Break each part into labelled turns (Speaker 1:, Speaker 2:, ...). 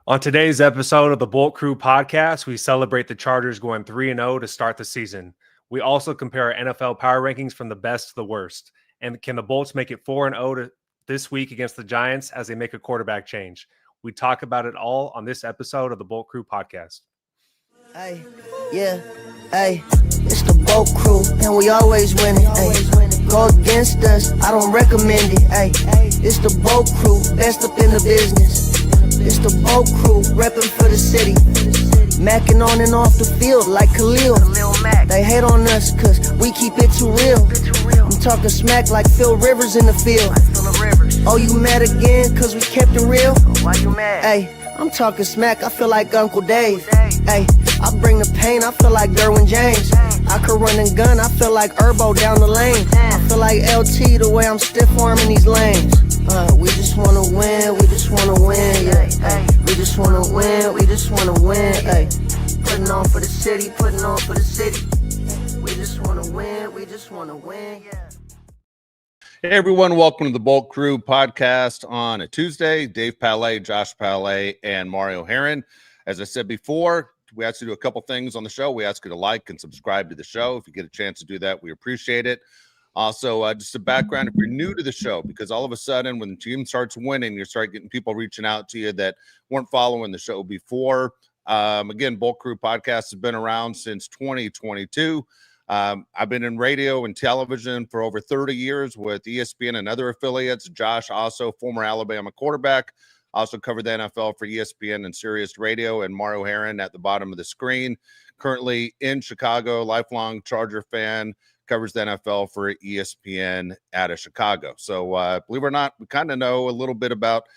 Speaker 1: On today's episode of the Bolt Crew podcast, we celebrate the Chargers going 3-0 to start the season. We also compare our NFL power rankings from the best to the worst. And can the Bolts make it 4-0 this week against the Giants as they make a quarterback change? We talk about it all on this episode of the Bolt Crew podcast.
Speaker 2: Hey, yeah, hey, it's the Bolt Crew, and we always win it. Hey, go against us, I don't recommend it. Hey, it's the Bolt Crew, best up in the business. It's the Bolt Crew, reppin' for the city. Mackin' on and off the field like Khalil. They hate on us cause we keep it too real. I'm talking smack like Phil Rivers in the field. Oh, you mad again cause we kept it real? Why you mad? Hey, I'm talking smack, I feel like Uncle Dave. Hey, I bring the pain, I feel like Derwin James. I could run and gun, I feel like Herbo down the lane. I feel like LT the way I'm stiff arming these lanes. We just wanna win, we just wanna win, yeah. Ay, we just wanna win, we just wanna win, ay. Putting on for the city, putting on for the city. We just wanna win, we just wanna win, yeah.
Speaker 3: Hey everyone, welcome to the Bolt Crew podcast on a Tuesday. Dave Palais, Josh Palais, and Mario Heron. As I said before, we ask you to do a couple things on the show. We ask you to like and subscribe to the show. If you get a chance to do that, we appreciate it. Also, just a background, if you're new to the show, because all of a sudden when the team starts winning, you start getting people reaching out to you that weren't following the show before. Again, Bolt Crew podcast has been around since 2022. I've been in radio and television for over 30 years with ESPN and other affiliates. Josh, also former Alabama quarterback, also covered the NFL for ESPN and Sirius Radio, and Mario Heron at the bottom of the screen. Currently in Chicago, lifelong Charger fan, covers the NFL for ESPN out of Chicago. So believe it or not, we kind of know a little bit about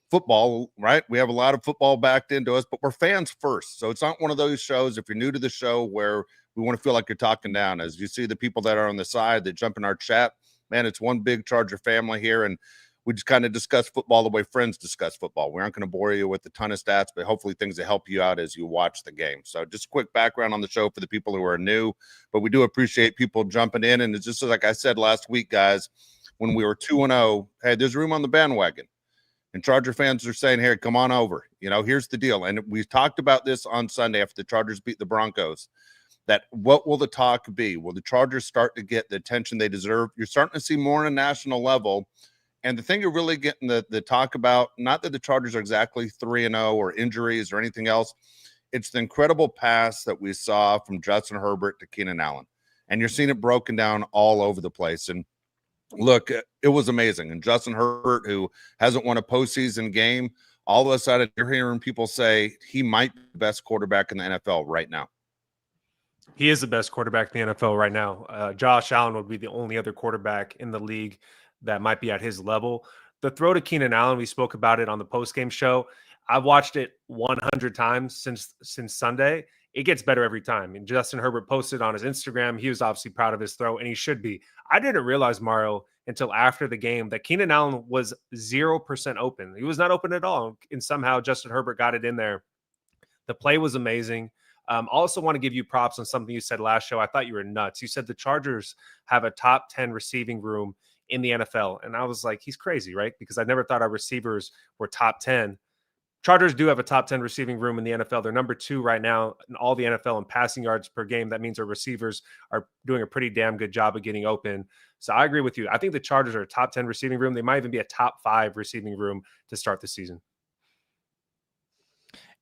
Speaker 3: football, right? We have a lot of football backed into us, but we're fans first. So it's not one of those shows, if you're new to the show, where we want to feel like you're talking down. As you see the people that are on the side that jump in our chat, man, it's one big Charger family here, and we just kind of discuss football the way friends discuss football. We aren't going to bore you with a ton of stats, but hopefully things that help you out as you watch the game. So just a quick background on the show for the people who are new, but we do appreciate people jumping in. And it's just like I said last week, guys, when we were 2-0, hey, there's room on the bandwagon. And Charger fans are saying, hey, come on over. You know, here's the deal. And we talked about this on Sunday after the Chargers beat the Broncos, that what will the talk be? Will the Chargers start to get the attention they deserve? You're starting to see more on a national level. And the thing you're really getting the talk about, not that the Chargers are exactly 3-0 or injuries or anything else, it's the incredible pass that we saw from Justin Herbert to Keenan Allen. And you're seeing it broken down all over the place. And look, it was amazing. And Justin Herbert, who hasn't won a postseason game, all of a sudden you're hearing people say he might be the best quarterback in the NFL right now.
Speaker 1: He is the best quarterback in the NFL right now. Josh Allen would be the only other quarterback in the league that might be at his level. The throw to Keenan Allen, we spoke about it on the postgame show. I've watched it 100 times since Sunday. It gets better every time. And Justin Herbert posted on his Instagram. He was obviously proud of his throw, and he should be. I didn't realize, Mario, until after the game that Keenan Allen was 0% open. He was not open at all. And somehow Justin Herbert got it in there. The play was amazing. Also want to give you props on something you said last show. I thought you were nuts. You said the Chargers have a top 10 receiving room in the NFL. And I was like, he's crazy, right? Because I never thought our receivers were top 10. Chargers do have a top 10 receiving room in the NFL. They're number 2 right now in all the NFL in passing yards per game. That means our receivers are doing a pretty damn good job of getting open. So I agree with you. I think the Chargers are a top 10 receiving room. They might even be a top 5 receiving room to start the season.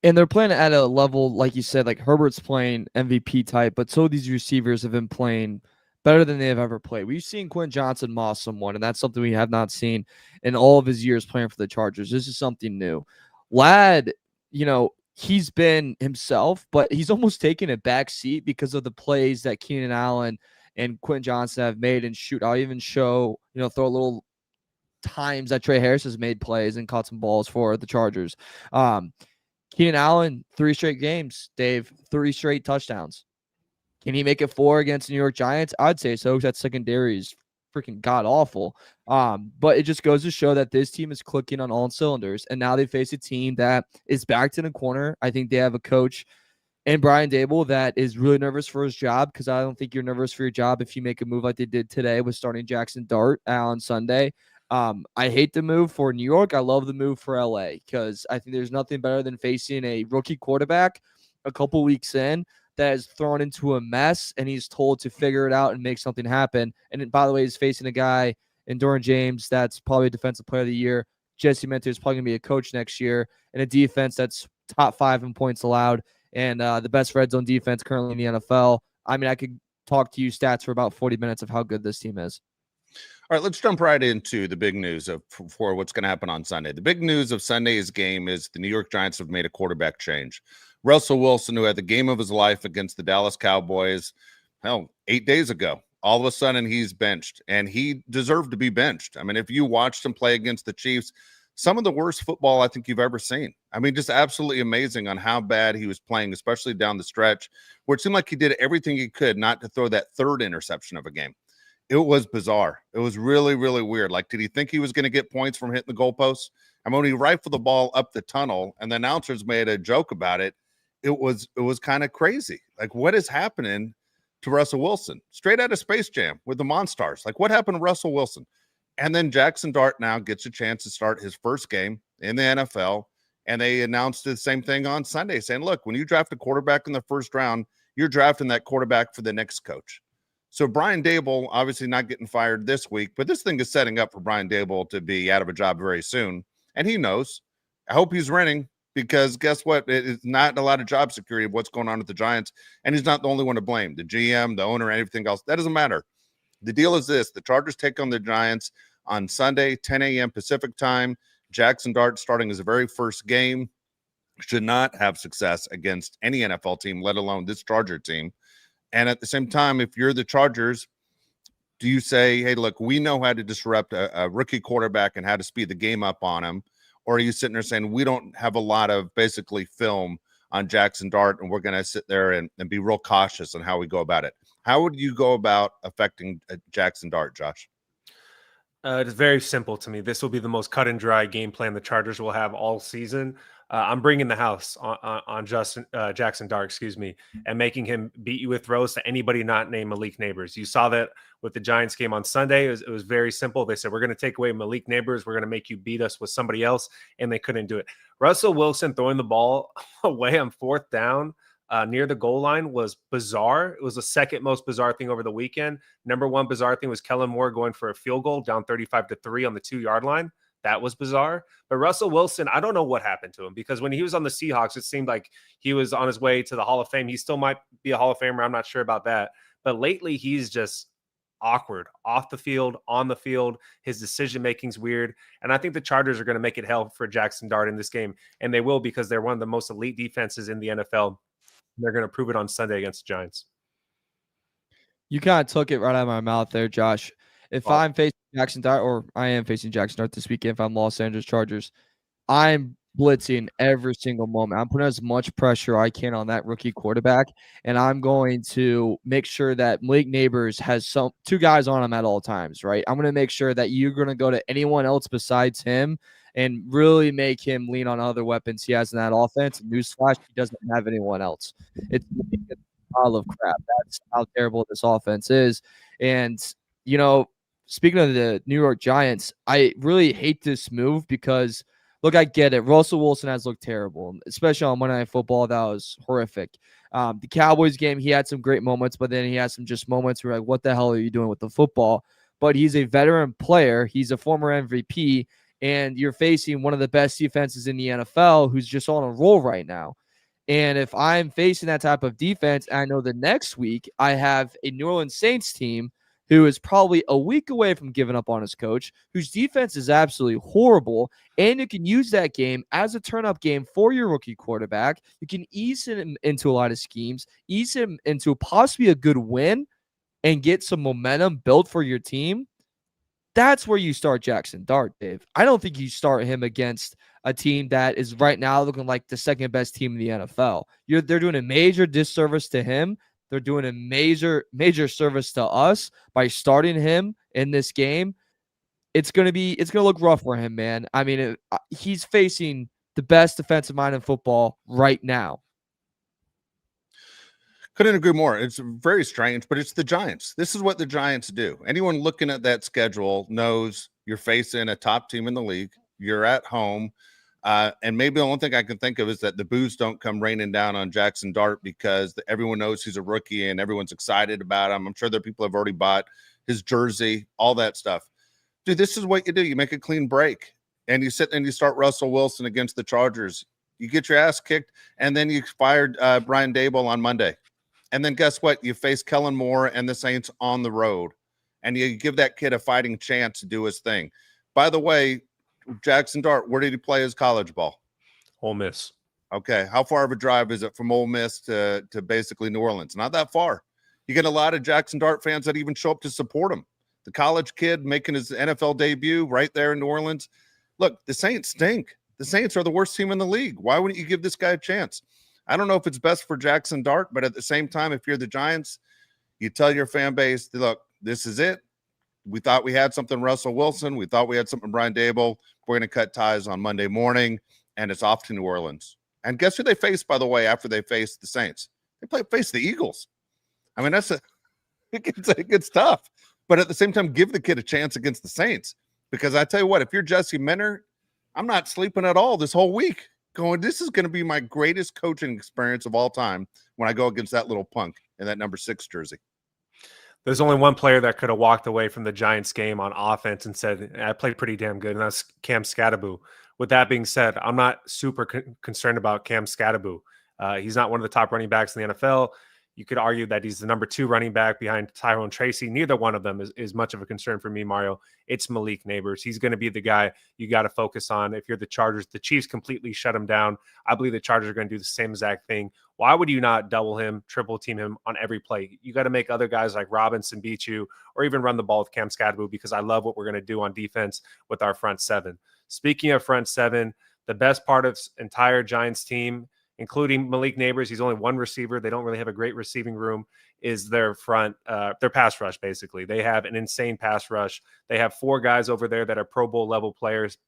Speaker 4: And they're playing at a level, like you said, like Herbert's playing MVP type, but so these receivers have been playing better than they have ever played. We've seen Quentin Johnson moss someone, and that's something we have not seen in all of his years playing for the Chargers. This is something new. Ladd, he's been himself, but he's almost taken a back seat because of the plays that Keenan Allen and Quentin Johnson have made. And shoot, I'll even show, throw a little times that Trey Harris has made plays and caught some balls for the Chargers. Keenan Allen, 3 straight games, Dave, 3 straight touchdowns. Can he make it 4 against the New York Giants? I'd say so, because that secondary is freaking god-awful. But it just goes to show that this team is clicking on all cylinders, and now they face a team that is backed in a corner. I think they have a coach and Brian Dable that is really nervous for his job, because I don't think you're nervous for your job if you make a move like they did today with starting Jaxson Dart on Sunday. I hate the move for New York. I love the move for LA because I think there's nothing better than facing a rookie quarterback a couple weeks in that is thrown into a mess and he's told to figure it out and make something happen. And by the way, he's facing a guy in Doran James that's probably defensive player of the year. Jesse Minter is probably going to be a coach next year, and a defense that's top 5 in points allowed and the best red zone defense currently in the NFL. I mean, I could talk to you stats for about 40 minutes of how good this team is.
Speaker 3: All right, let's jump right into the big news for what's going to happen on Sunday. The big news of Sunday's game is the New York Giants have made a quarterback change. Russell Wilson, who had the game of his life against the Dallas Cowboys, 8 days ago, all of a sudden he's benched, and he deserved to be benched. I mean, if you watched him play against the Chiefs, some of the worst football I think you've ever seen. I mean, just absolutely amazing on how bad he was playing, especially down the stretch, where it seemed like he did everything he could not to throw that third interception of a game. It was bizarre. It was really, really weird. Like, did he think he was going to get points from hitting the goalposts? I mean, when he rifled the ball up the tunnel and the announcers made a joke about it, it was kind of crazy. Like, what is happening to Russell Wilson? Straight out of Space Jam with the Monstars. Like, what happened to Russell Wilson? And then Jaxson Dart now gets a chance to start his first game in the NFL. And they announced the same thing on Sunday, saying, look, when you draft a quarterback in the first round, you're drafting that quarterback for the next coach. So Brian Daboll obviously not getting fired this week, but this thing is setting up for Brian Daboll to be out of a job very soon. And he knows. I hope he's renting, because guess what? It's not a lot of job security of what's going on with the Giants. And he's not the only one to blame. The GM, the owner, and everything else. That doesn't matter. The deal is this. The Chargers take on the Giants on Sunday, 10 a.m. Pacific time. Jaxson Dart starting his very first game. Should not have success against any NFL team, let alone this Charger team. And at the same time, if you're the Chargers, do you say, hey, look, we know how to disrupt a rookie quarterback and how to speed the game up on him? Or are you sitting there saying, we don't have a lot of basically film on Jaxson Dart, and we're going to sit there and be real cautious on how we go about it? How would you go about affecting Jaxson Dart, Josh?
Speaker 1: It's very simple to me. This will be the most cut and dry game plan the Chargers will have all season. I'm bringing the house on Jaxson Dart, and making him beat you with throws to anybody not named Malik Neighbors. You saw that with the Giants game on Sunday. It was very simple. They said, we're going to take away Malik Neighbors. We're going to make you beat us with somebody else, and they couldn't do it. Russell Wilson throwing the ball away on fourth down near the goal line was bizarre. It was the second most bizarre thing over the weekend. Number one bizarre thing was Kellen Moore going for a field goal down 35-3 on the 2-yard line. That was bizarre. But Russell Wilson, I don't know what happened to him, because when he was on the Seahawks, it seemed like he was on his way to the Hall of Fame. He still might be a Hall of Famer. I'm not sure about that. But lately, he's just awkward off the field, on the field. His decision-making's weird. And I think the Chargers are going to make it hell for Jaxson Dart in this game. And they will, because they're one of the most elite defenses in the NFL. They're going to prove it on Sunday against the Giants.
Speaker 4: You kind of took it right out of my mouth there, Josh. If I'm facing Jaxson Dart, or I am facing Jaxson Dart this weekend, if I'm Los Angeles Chargers, I'm blitzing every single moment. I'm putting as much pressure I can on that rookie quarterback, and I'm going to make sure that Malik Neighbors has two guys on him at all times, right? I'm going to make sure that you're going to go to anyone else besides him and really make him lean on other weapons he has in that offense. Newsflash, he doesn't have anyone else. It's a pile of crap. That's how terrible this offense is. And, speaking of the New York Giants, I really hate this move because, look, I get it. Russell Wilson has looked terrible, especially on Monday Night Football. That was horrific. The Cowboys game, he had some great moments, but then he had some just moments where, like, what the hell are you doing with the football? But he's a veteran player. He's a former MVP, and you're facing one of the best defenses in the NFL who's just on a roll right now. And if I'm facing that type of defense, I know the next week I have a New Orleans Saints team who is probably a week away from giving up on his coach, whose defense is absolutely horrible, and you can use that game as a turn-up game for your rookie quarterback. You can ease him into a lot of schemes, ease him into possibly a good win, and get some momentum built for your team. That's where you start Jaxson Dart, Dave. I don't think you start him against a team that is right now looking like the second best team in the NFL. They're doing a major disservice to him. They're doing a major service to us by starting him in this game. It's gonna look rough for him, man. I mean, he's facing the best defensive mind in football right now.
Speaker 3: Couldn't agree more. It's very strange, but it's the Giants. This is what the Giants do. Anyone looking at that schedule knows You're facing a top team in the league. You're at home. And maybe the only thing I can think of is that the boos don't come raining down on Jaxson Dart because everyone knows he's a rookie and everyone's excited about him. I'm sure there are people who have already bought his jersey, all that stuff. Dude, this is what you do. You make a clean break and you sit and you start Russell Wilson against the Chargers. You get your ass kicked, and then you fired Brian Daboll on Monday. And then guess what? You face Kellen Moore and the Saints on the road, and you give that kid a fighting chance to do his thing. By the way, Jaxson Dart, where did he play his college ball?
Speaker 1: Ole Miss.
Speaker 3: Okay. How far of a drive is it from Ole Miss to basically New Orleans? Not that far. You get a lot of Jaxson Dart fans that even show up to support him. The college kid making his NFL debut right there in New Orleans. Look, the Saints stink. The Saints are the worst team in the league. Why wouldn't you give this guy a chance? I don't know if it's best for Jaxson Dart, but at the same time, if you're the Giants, you tell your fan base, look, this is it. We thought we had something Russell Wilson. We thought we had something Brian Daboll. We're going to cut ties on Monday morning, and it's off to New Orleans. And guess who they face, by the way, after they face the Saints? They face the Eagles. I mean, it gets tough. But at the same time, give the kid a chance against the Saints. Because I tell you what, if you're Jesse Minter, I'm not sleeping at all this whole week. Going, this is going to be my greatest coaching experience of all time when I go against that little punk in that number 6 jersey.
Speaker 1: There's only one player that could have walked away from the Giants game on offense and said, I played pretty damn good, and that's Cam Skattebo. With that being said, I'm not super concerned about Cam Skattebo. He's not one of the top running backs in the NFL. You could argue that he's the number 2 running back behind Tyrone Tracy. Neither one of them is much of a concern for me, Mario. It's Malik Neighbors. He's going to be the guy you got to focus on. If you're the Chargers, the Chiefs completely shut him down. I believe the Chargers are going to do the same exact thing. Why would you not double him, triple team him on every play? You got to make other guys like Robinson beat you, or even run the ball with Cam Skattebo, because I love what we're going to do on defense with our front 7. Speaking of front 7, the best part of this entire Giants team, including Malik Neighbors, he's only one receiver. They don't really have a great receiving room, is their pass rush, basically. They have an insane pass rush. They have 4 guys over there that are Pro Bowl level players,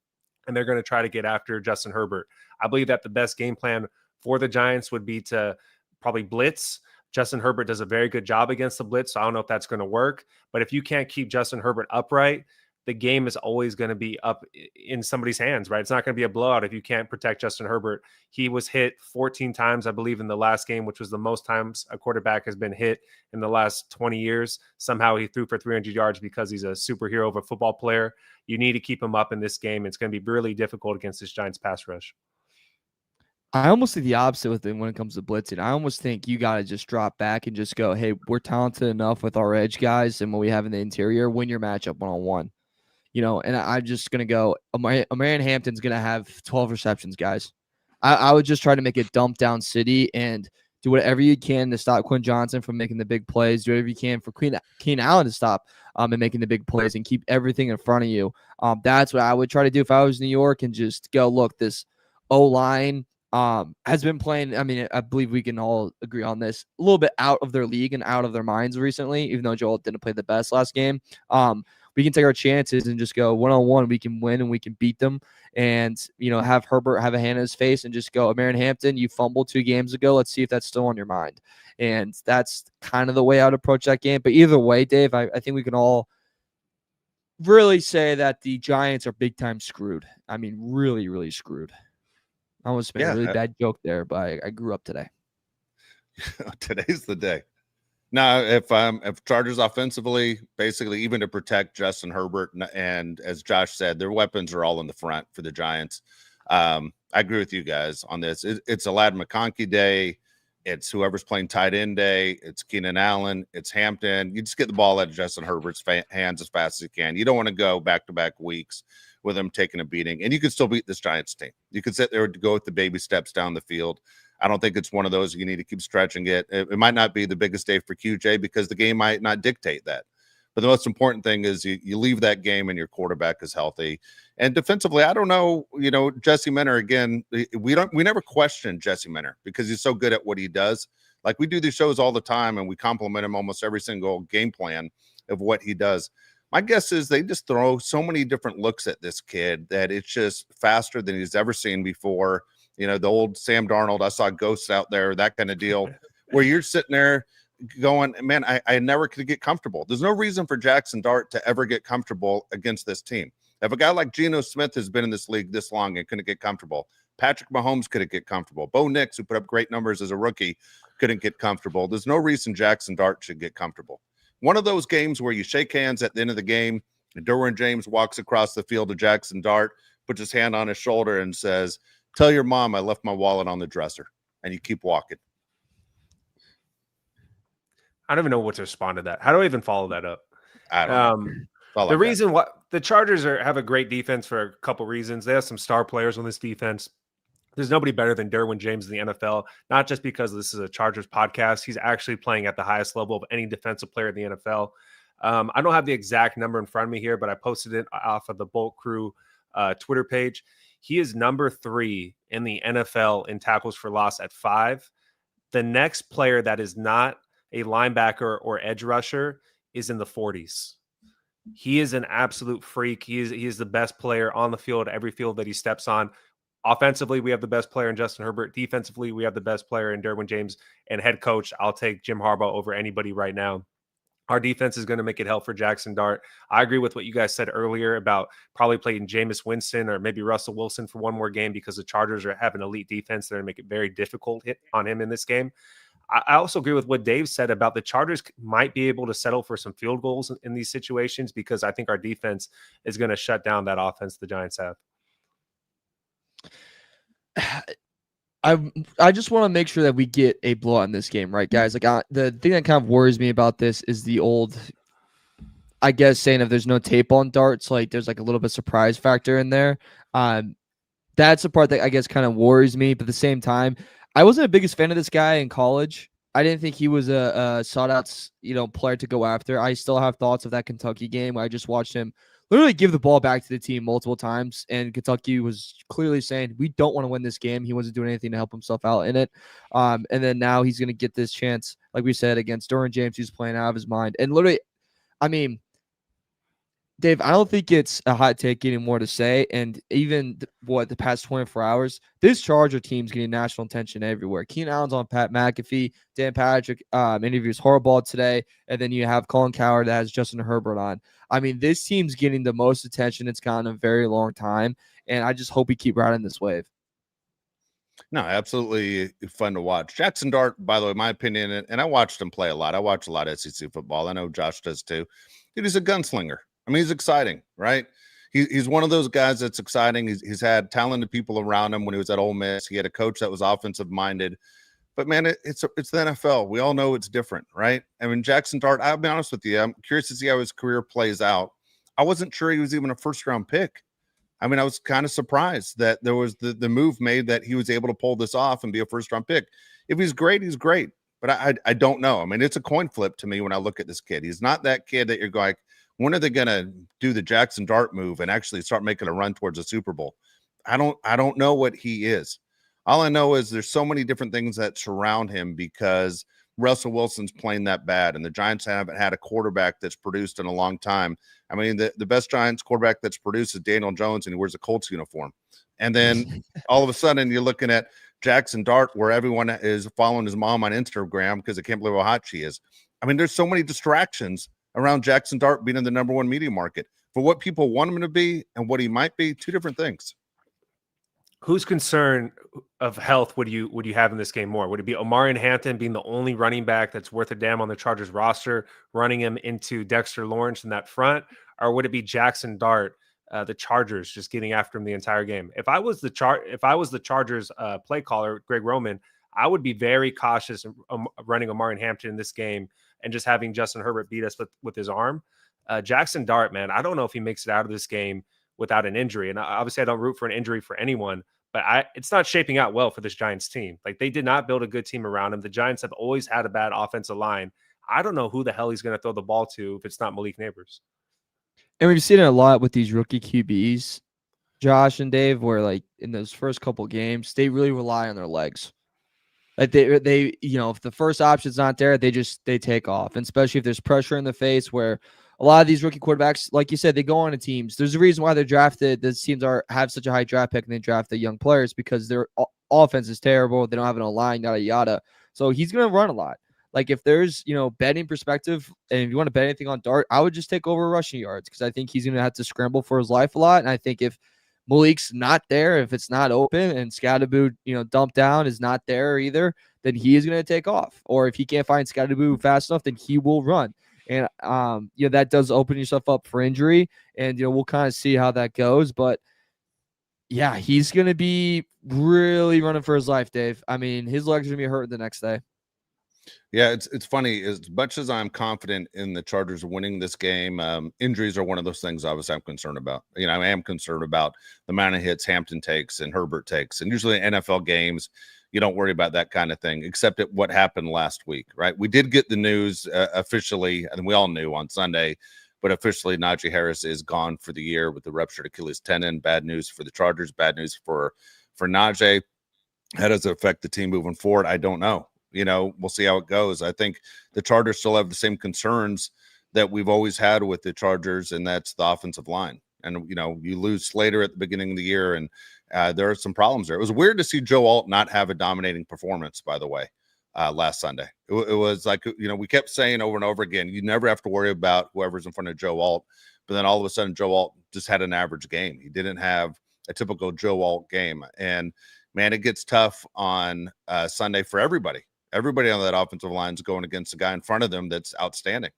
Speaker 1: and they're going to try to get after Justin Herbert. I believe that the best game plan for the Giants would be to probably blitz. Justin Herbert does a very good job against the blitz, so I don't know if that's going to work. But if you can't keep Justin Herbert upright, the game is always going to be up in somebody's hands, right? It's not going to be a blowout if you can't protect Justin Herbert. He was hit 14 times, I believe, in the last game, which was the most times a quarterback has been hit in the last 20 years. Somehow he threw for 300 yards because he's a superhero of a football player. You need to keep him up in this game. It's going to be really difficult against this Giants pass rush.
Speaker 4: I almost think the opposite with him when it comes to blitzing. I almost think you got to just drop back and just go, hey, we're talented enough with our edge guys and what we have in the interior. Win your matchup one-on-one. You know, and I'm just going to go, Marion Hampton's going to have 12 receptions, guys. I would just try to make it dump down city and do whatever you can to stop Quinn Johnson from making the big plays. Do whatever you can for Keenan Allen to stop and making the big plays and keep everything in front of you. That's what I would try to do if I was New York, and just go, look, this O-line has been playing, I mean, I believe we can all agree on this, a little bit out of their league and out of their minds recently, even though Joel didn't play the best last game. We can take our chances and just go one-on-one. We can win and we can beat them, and, you know, have Herbert have a hand in his face and just go, Marion Hampton, you fumbled 2 games ago. Let's see if that's still on your mind. And that's kind of the way I would approach that game. But either way, Dave, I think we can all really say that the Giants are big time screwed. I mean, really, really screwed. I almost made a really bad joke there, but I grew up today.
Speaker 3: Today's the day. Now, if Chargers offensively, basically, even to protect Justin Herbert, and as Josh said, their weapons are all in the front for the Giants. I agree with you guys on this. It's a Ladd McConkey day. It's whoever's playing tight end day. It's Keenan Allen. It's Hampton. You just get the ball out of Justin Herbert's hands as fast as you can. You don't want to go back-to-back weeks with him taking a beating, and you can still beat this Giants team. You could sit there and go with the baby steps down the field. I don't think it's one of those you need to keep stretching it. It might not be the biggest day for QJ because the game might not dictate that. But the most important thing is you leave that game and your quarterback is healthy. And defensively, I don't know, you know, Jesse Minter, again, we never question Jesse Minter because he's so good at what he does. Like, we do these shows all the time and we compliment him almost every single game plan of what he does. My guess is they just throw so many different looks at this kid that it's just faster than he's ever seen before. You know, the old Sam Darnold, I saw ghosts out there, that kind of deal, where you're sitting there going, man, I never could get comfortable. There's no reason for Jaxson Dart to ever get comfortable against this team. If a guy like Geno Smith has been in this league this long and couldn't get comfortable, Patrick Mahomes couldn't get comfortable. Bo Nix, who put up great numbers as a rookie, couldn't get comfortable. There's no reason Jaxson Dart should get comfortable. One of those games where you shake hands at the end of the game, and Derwin James walks across the field to Jaxson Dart, puts his hand on his shoulder and says, "Tell your mom I left my wallet on the dresser," and you keep walking.
Speaker 1: I don't even know what to respond to that. How do I even follow that up?
Speaker 3: I don't know.
Speaker 1: The reason why the Chargers have a great defense for a couple reasons. They have some star players on this defense. There's nobody better than Derwin James in the NFL, not just because this is a Chargers podcast. He's actually playing at the highest level of any defensive player in the NFL. I don't have the exact number in front of me here, but I posted it off of the Bolt Crew Twitter page. He is number 3 in the NFL in tackles for loss at 5. The next player that is not a linebacker or edge rusher is in the 40s. He is an absolute freak. He is the best player on the field, every field that he steps on. Offensively, we have the best player in Justin Herbert. Defensively, we have the best player in Derwin James. And head coach, I'll take Jim Harbaugh over anybody right now. Our defense is going to make it hell for Jaxson Dart. I agree with what you guys said earlier about probably playing Jameis Winston or maybe Russell Wilson for one more game because the Chargers have an elite defense. They're going to make it very difficult on him in this game. I also agree with what Dave said about the Chargers might be able to settle for some field goals in these situations because I think our defense is going to shut down that offense the Giants have.
Speaker 4: I just want to make sure that we get a blowout in this game, right, guys? Like the thing that kind of worries me about this is the old, I guess, saying if there's no tape on darts, like there's like a little bit of surprise factor in there. That's the part that I guess kind of worries me. But at the same time, I wasn't the biggest fan of this guy in college. I didn't think he was a sought-out, player to go after. I still have thoughts of that Kentucky game where I just watched him literally give the ball back to the team multiple times, and Kentucky was clearly saying, we don't want to win this game. He wasn't doing anything to help himself out in it. And then now he's going to get this chance, like we said, against Derwin James, who's playing out of his mind. And literally, I mean, Dave, I don't think it's a hot take anymore to say. And even the past 24 hours, this Charger team's getting national attention everywhere. Keenan Allen's on Pat McAfee. Dan Patrick interviews Harbaugh today. And then you have Colin Cowherd that has Justin Herbert on. I mean, this team's getting the most attention it's gotten in a very long time. And I just hope we keep riding this wave.
Speaker 3: No, absolutely fun to watch. Jaxson Dart, by the way, my opinion, and I watched him play a lot. I watch a lot of SEC football. I know Josh does too. Dude, he's a gunslinger. I mean, he's exciting, right? He's one of those guys that's exciting. He's had talented people around him when he was at Ole Miss. He had a coach that was offensive minded. But, man, it's the NFL. We all know it's different, right? I mean, Jaxson Dart, I'll be honest with you, I'm curious to see how his career plays out. I wasn't sure he was even a first-round pick. I mean, I was kind of surprised that there was the move made that he was able to pull this off and be a first-round pick. If he's great, he's great. But I don't know. I mean, it's a coin flip to me when I look at this kid. He's not that kid that you're going, when are they going to do the Jaxson Dart move and actually start making a run towards a Super Bowl? I don't know what he is. All I know is there's so many different things that surround him because Russell Wilson's playing that bad, and the Giants haven't had a quarterback that's produced in a long time. I mean, the best Giants quarterback that's produced is Daniel Jones, and he wears a Colts uniform. And then all of a sudden you're looking at Jaxson Dart where everyone is following his mom on Instagram because they can't believe how hot she is. I mean, there's so many distractions around Jaxson Dart being in the number one media market for what people want him to be and what he might be. Two different things.
Speaker 1: Whose concern of health would you have in this game more? Would it be Omarion Hampton being the only running back that's worth a damn on the Chargers roster, running him into Dexter Lawrence in that front, or would it be Jaxson Dart, the Chargers, just getting after him the entire game? If I was the Chargers play caller, Greg Roman, I would be very cautious running Omarion Hampton in this game and just having Justin Herbert beat us with his arm. Jaxson Dart, man, I don't know if he makes it out of this game without an injury. And obviously I don't root for an injury for anyone, but it's not shaping out well for this Giants team. Like, they did not build a good team around him. The Giants have always had a bad offensive line. I don't know who the hell he's going to throw the ball to if it's not Malik Neighbors. And
Speaker 4: we've seen it a lot with these rookie QBs, Josh and Dave, where like in those first couple games, they really rely on their legs. Like they if the first option's not there, they take off. And especially if there's pressure in the face, where a lot of these rookie quarterbacks, like you said, they go on to teams. There's a reason why they're drafted. These teams have such a high draft pick and they draft the young players because their offense is terrible. They don't have an line, yada, yada. So he's going to run a lot. Like if there's, betting perspective and if you want to bet anything on Dart, I would just take over rushing yards because I think he's going to have to scramble for his life a lot. And I think if Malik's not there, if it's not open and Scatterboo, dump down is not there either, then he is going to take off. Or if he can't find Scatterboo fast enough, then he will run. And, that does open yourself up for injury. And, we'll kind of see how that goes. But yeah, he's going to be really running for his life, Dave. I mean, his legs are going to be hurt the next day.
Speaker 3: Yeah, it's funny. As much as I'm confident in the Chargers winning this game, injuries are one of those things obviously I'm concerned about. I am concerned about the amount of hits Hampton takes and Herbert takes. And usually in NFL games, you don't worry about that kind of thing, except at what happened last week, right? We did get the news officially, and we all knew on Sunday, but officially Najee Harris is gone for the year with the ruptured Achilles tendon. Bad news for the Chargers, bad news for Najee. How does it affect the team moving forward? I don't know. We'll see how it goes. I think the Chargers still have the same concerns that we've always had with the Chargers, and that's the offensive line. And, you lose Slater at the beginning of the year, and there are some problems there. It was weird to see Joe Alt not have a dominating performance, by the way, last Sunday. It was like, we kept saying over and over again, you never have to worry about whoever's in front of Joe Alt. But then all of a sudden, Joe Alt just had an average game. He didn't have a typical Joe Alt game. And, man, it gets tough on Sunday for everybody. Everybody on that offensive line is going against the guy in front of them that's outstanding.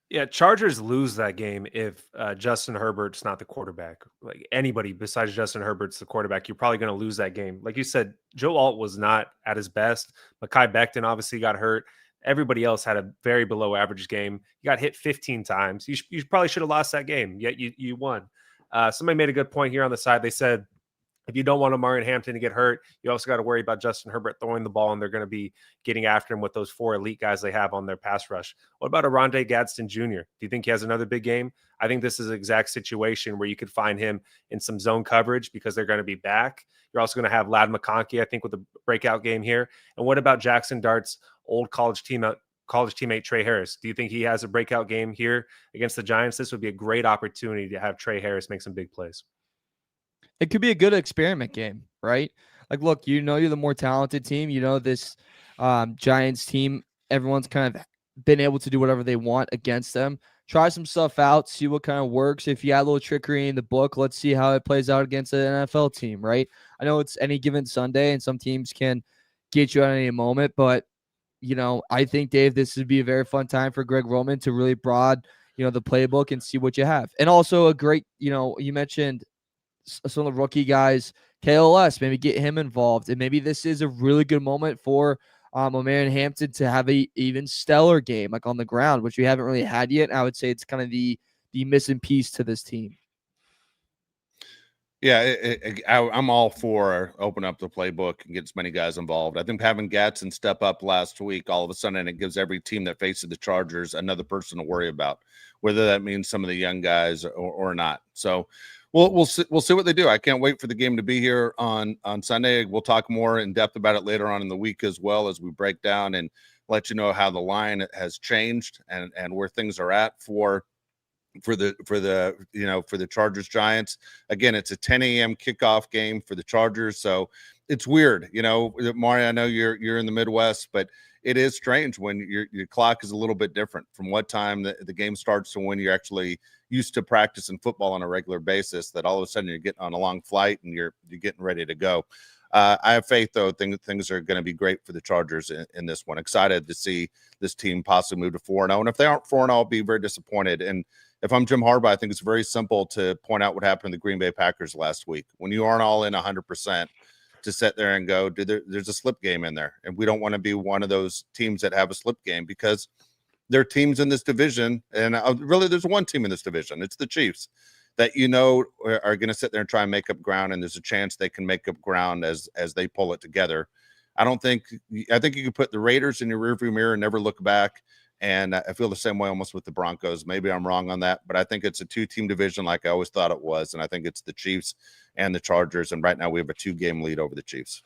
Speaker 1: Yeah, Chargers lose that game if Justin Herbert's not the quarterback. Like anybody besides Justin Herbert's the quarterback, you're probably going to lose that game. Like you said, Joe Alt was not at his best. Mekhi Becton obviously got hurt. Everybody else had a very below average game. You got hit 15 times. You probably should have lost that game, yet you won. Somebody made a good point here on the side. They said, if you don't want Amari and Hampton to get hurt, you also got to worry about Justin Herbert throwing the ball, and they're going to be getting after him with those 4 elite guys they have on their pass rush. What about Arondé Gadsden Jr.? Do you think he has another big game? I think this is an exact situation where you could find him in some zone coverage because they're going to be back. You're also going to have Ladd McConkey, I think, with a breakout game here. And what about Jaxson Dart's old college teammate Trey Harris? Do you think he has a breakout game here against the Giants? This would be a great opportunity to have Trey Harris make some big plays.
Speaker 4: It could be a good experiment game, right? Like, look, you're the more talented team. This Giants team, everyone's kind of been able to do whatever they want against them. Try some stuff out, see what kind of works. If you add a little trickery in the book, let's see how it plays out against an NFL team, right? I know it's any given Sunday, and some teams can get you at any moment, but, I think, Dave, this would be a very fun time for Greg Roman to really broad, the playbook and see what you have. And also a great, you mentioned some of the rookie guys, KLS, maybe get him involved. And maybe this is a really good moment for Amari and Hampton to have a even stellar game, like on the ground, which we haven't really had yet. I would say it's kind of the missing piece to this team.
Speaker 3: Yeah, I'm all for open up the playbook and get as many guys involved. I think having Gadsden step up last week, all of a sudden, it gives every team that faces the Chargers another person to worry about, whether that means some of the young guys or not. So we'll see what they do. I can't wait for the game to be here on Sunday. We'll talk more in depth about it later on in the week, as well as we break down and let you know how the line has changed and where things are at for the Chargers Giants. Again, it's a 10 a.m. kickoff game for the Chargers. So it's weird, Mario, I know you're in the Midwest, but it is strange when your clock is a little bit different from what time the game starts to when you're actually used to practicing football on a regular basis, that all of a sudden you're getting on a long flight and you're getting ready to go. I have faith, though. Things are going to be great for the Chargers in this one. Excited to see this team possibly move to 4-0. And if they aren't 4-0, I'll be very disappointed. And if I'm Jim Harbaugh, I think it's very simple to point out what happened to the Green Bay Packers last week. When you aren't all in 100%, to sit there and go, there's a slip game in there. And we don't want to be one of those teams that have a slip game, because there are teams in this division. And really, there's one team in this division. It's the Chiefs that are going to sit there and try and make up ground. And there's a chance they can make up ground as they pull it together. I think you can put the Raiders in your rearview mirror and never look back. And I feel the same way almost with the Broncos. Maybe I'm wrong on that, but I think it's a 2-team division like I always thought it was. And I think it's the Chiefs and the Chargers. And right now we have a 2-game lead over the Chiefs.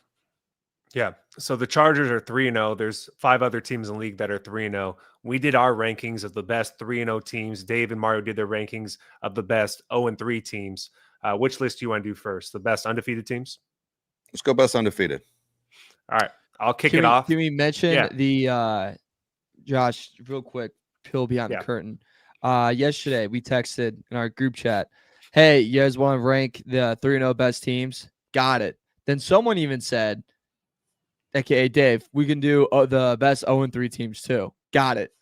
Speaker 1: Yeah. So the Chargers are 3-0. There's 5 other teams in the league that are 3-0. We did our rankings of the best 3-0 teams. Dave and Mario did their rankings of the best 0-3 teams. Which list do you want to do first? The best undefeated teams?
Speaker 3: Let's go best undefeated.
Speaker 1: All right. I'll kick it off.
Speaker 4: Can we mention
Speaker 1: Yeah.
Speaker 4: the Josh, real quick, peel behind the curtain. Yesterday we texted in our group chat, hey, you guys want to rank the 3-0 best teams? Got it. Then someone even said, aka Dave, we can do the best 0-3 teams too. Got it.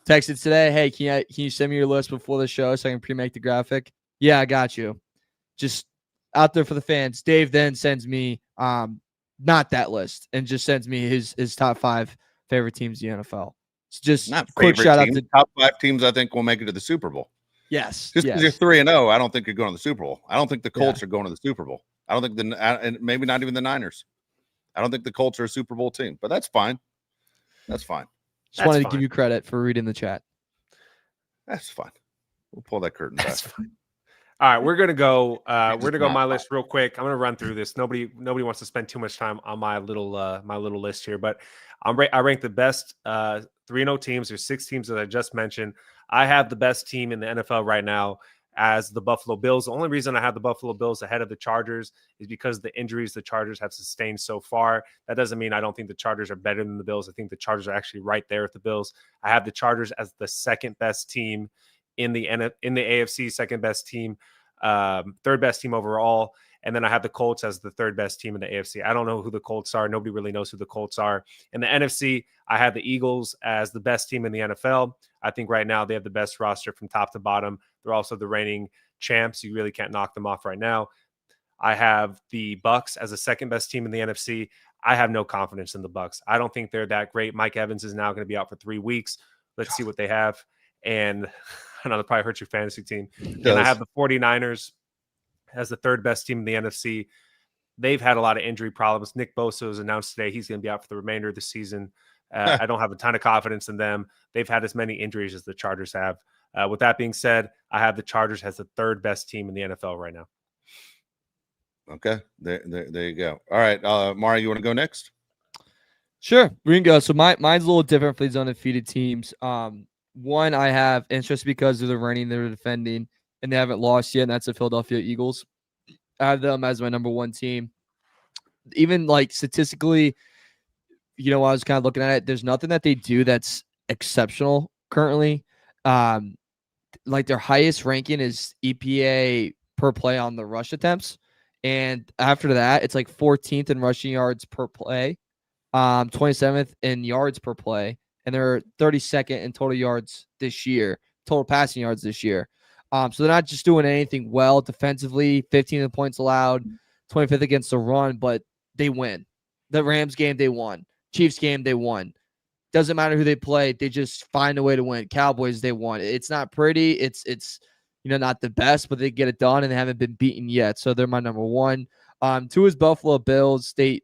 Speaker 4: Texted today, hey, can you send me your list before the show so I can pre-make the graphic? Yeah, I got you. Just out there for the fans. Dave then sends me not that list and just sends me his top 5 favorite teams in the NFL. It's just
Speaker 3: not
Speaker 4: quick shout out to
Speaker 3: top 5 teams. I think will make it to the Super Bowl.
Speaker 4: Yes.
Speaker 3: Just because you're 3-0, I don't think you're going to the Super Bowl. I don't think the Colts are going to the Super Bowl. I don't think and maybe not even the Niners. I don't think the Colts are a Super Bowl team, but that's fine. That's fine.
Speaker 4: Just wanted to give you credit for reading the chat.
Speaker 3: That's fine. We'll pull that curtain back.
Speaker 1: Fine. All right, we're gonna go. We're gonna go my list real quick. I'm gonna run through this. Nobody wants to spend too much time on my little list here, but I rank the best 3-0 teams. There's 6 teams that I just mentioned. I have the best team in the NFL right now as the Buffalo Bills. The only reason I have the Buffalo Bills ahead of the Chargers is because of the injuries the Chargers have sustained so far. That doesn't mean I don't think the Chargers are better than the Bills. I think the Chargers are actually right there with the Bills. I have the Chargers as the second best team in the AFC, second best team, third best team overall. And then I have the Colts as the third best team in the AFC. I don't know who the Colts are. Nobody really knows who the Colts are. In the NFC, I have the Eagles as the best team in the NFL. I think right now they have the best roster from top to bottom. They're also the reigning champs. You really can't knock them off right now. I have the Bucks as the second best team in the NFC. I have no confidence in the Bucks. I don't think they're that great. Mike Evans is now going to be out for 3 weeks. Let's see what they have. And I know that probably hurts your fantasy team. And I have the 49ers as the third best team in the NFC. They've had a lot of injury problems. Nick Bosa was announced today he's going to be out for the remainder of the season. I don't have a ton of confidence in them. They've had as many injuries as the Chargers have. With that being said, I have the Chargers as the third best team in the NFL right now.
Speaker 3: Okay, there you go. All right, Mario, you want to go next?
Speaker 4: Sure, we can go. So mine's a little different for these undefeated teams. One I have, and it's just because they're reigning, they're defending, and they haven't lost yet, and that's the Philadelphia Eagles. I have them as my number 1 team. Even like statistically, I was kind of looking at it. There's nothing that they do that's exceptional currently. Like their highest ranking is EPA per play on the rush attempts. And after that, it's like 14th in rushing yards per play, 27th in yards per play, and they're 32nd in total yards this year, total passing yards this year. So they're not just doing anything well defensively, 15 points allowed, 25th against the run, but they win. The Rams game, they won. Chiefs game, they won. Doesn't matter who they play, they just find a way to win. Cowboys, they won. It's not pretty. It's not the best, but they get it done, and they haven't been beaten yet. So they're my number 1. 2 is Buffalo Bills. They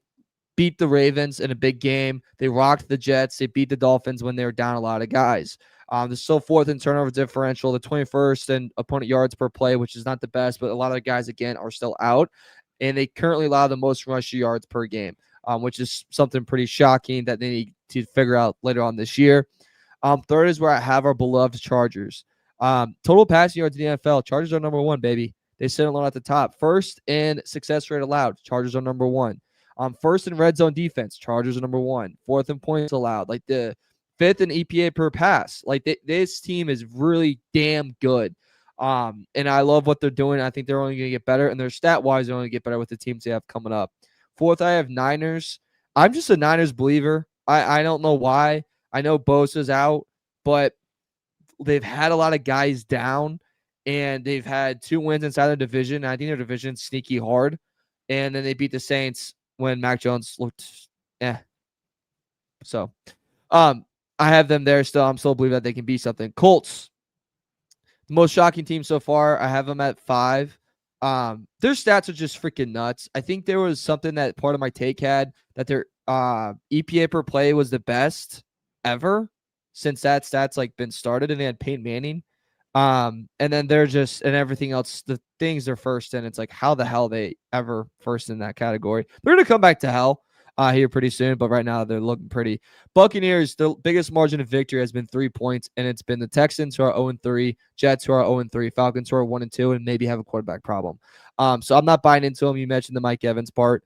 Speaker 4: beat the Ravens in a big game. They rocked the Jets. They beat the Dolphins when they were down a lot of guys. They're still 4th in turnover differential. The 21st in opponent yards per play, which is not the best, but a lot of the guys, again, are still out. And they currently allow the most rush yards per game, which is something pretty shocking that they need to figure out later on this year. 3rd is where I have our beloved Chargers. Total passing yards in the NFL, Chargers are number 1, baby. They sit alone at the top. 1st in success rate allowed, Chargers are number 1. 1st in red zone defense, Chargers are number 1. 4th in points allowed, like the 5th in EPA per pass. Like this team is really damn good. And I love what they're doing. I think they're only going to get better, and their stat-wise, they're only going to get better with the teams they have coming up. 4th, I have Niners. I'm just a Niners believer. I don't know why. I know Bosa's out, but they've had a lot of guys down, and they've had 2 wins inside their division. I think their division's sneaky hard. And then they beat the Saints when Mac Jones looked So I have them there still. I'm still believe that they can be something. Colts, the most shocking team so far. I have them at 5. Their stats are just freaking nuts. I think there was something that part of my take had that their EPA per play was the best ever since that stat's like been started, and they had Peyton Manning. And then they're just, and everything else, the things they're first in, it's like, how the hell they ever first in that category? They're going to come back to hell here pretty soon, but right now they're looking pretty. Buccaneers, the biggest margin of victory has been 3 points, and it's been the Texans who are 0-3, Jets who are 0-3, Falcons who are 1-2, and maybe have a quarterback problem. So I'm not buying into them. You mentioned the Mike Evans part.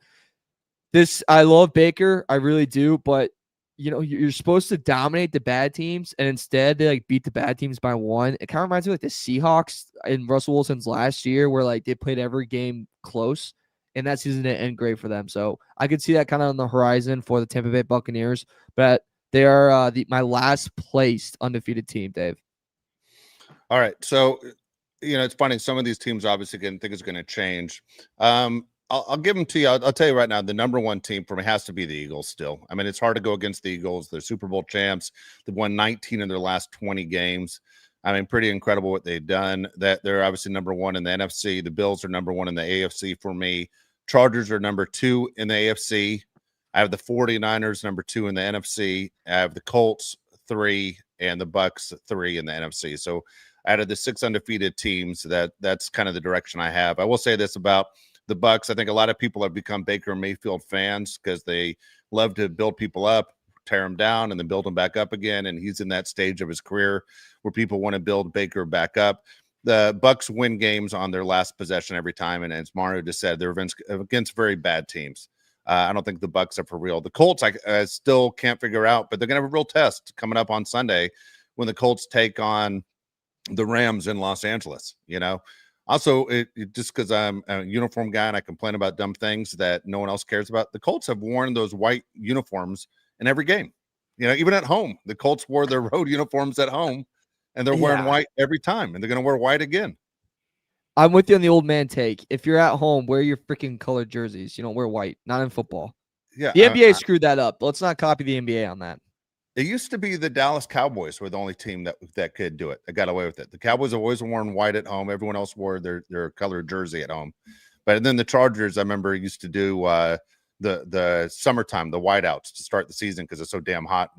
Speaker 4: I love Baker, I really do, but you're supposed to dominate the bad teams, and instead they beat the bad teams by one. It kind of reminds me of the Seahawks in Russell Wilson's last year, where they played every game close, and that season didn't end great for them. So I could see that kind of on the horizon for the Tampa Bay Buccaneers, but they are my last placed undefeated team, Dave.
Speaker 3: All right, so it's funny. Some of these teams obviously think it's going to change. I'll give them to you. I'll tell you right now, the number one team for me has to be the Eagles still. I mean, it's hard to go against the Eagles. They're Super Bowl champs. They've won 19 in their last 20 games. I mean, pretty incredible what they've done. That they're obviously number one in the NFC. The Bills are number one in the AFC for me. Chargers are number two in the AFC. I have the 49ers number two in the NFC. I have the Colts 3 and the Bucks 3 in the NFC. So out of the 6 undefeated teams, that's kind of the direction I have. I will say this about the Bucks. I think a lot of people have become Baker Mayfield fans because they love to build people up, tear them down, and then build them back up again. And he's in that stage of his career where people want to build Baker back up. The Bucks win games on their last possession every time, and as Mario just said, they're against very bad teams. I don't think the Bucks are for real. The Colts, I still can't figure out, but they're going to have a real test coming up on Sunday when the Colts take on the Rams in Los Angeles. Also, just because I'm a uniform guy and I complain about dumb things that no one else cares about, the Colts have worn those white uniforms in every game. Even at home, the Colts wore their road uniforms at home, and they're wearing white every time, and they're going to wear white again.
Speaker 4: I'm with you on the old man take. If you're at home, wear your freaking colored jerseys. You don't wear white, not in football.
Speaker 3: Yeah,
Speaker 4: the NBA screwed that up. Let's not copy the NBA on that.
Speaker 3: It used to be the Dallas Cowboys were the only team that could do it. They got away with it. The Cowboys have always worn white at home. Everyone else wore their colored jersey at home. But then the Chargers, I remember, used to do the summertime, the whiteouts to start the season because it's so damn hot,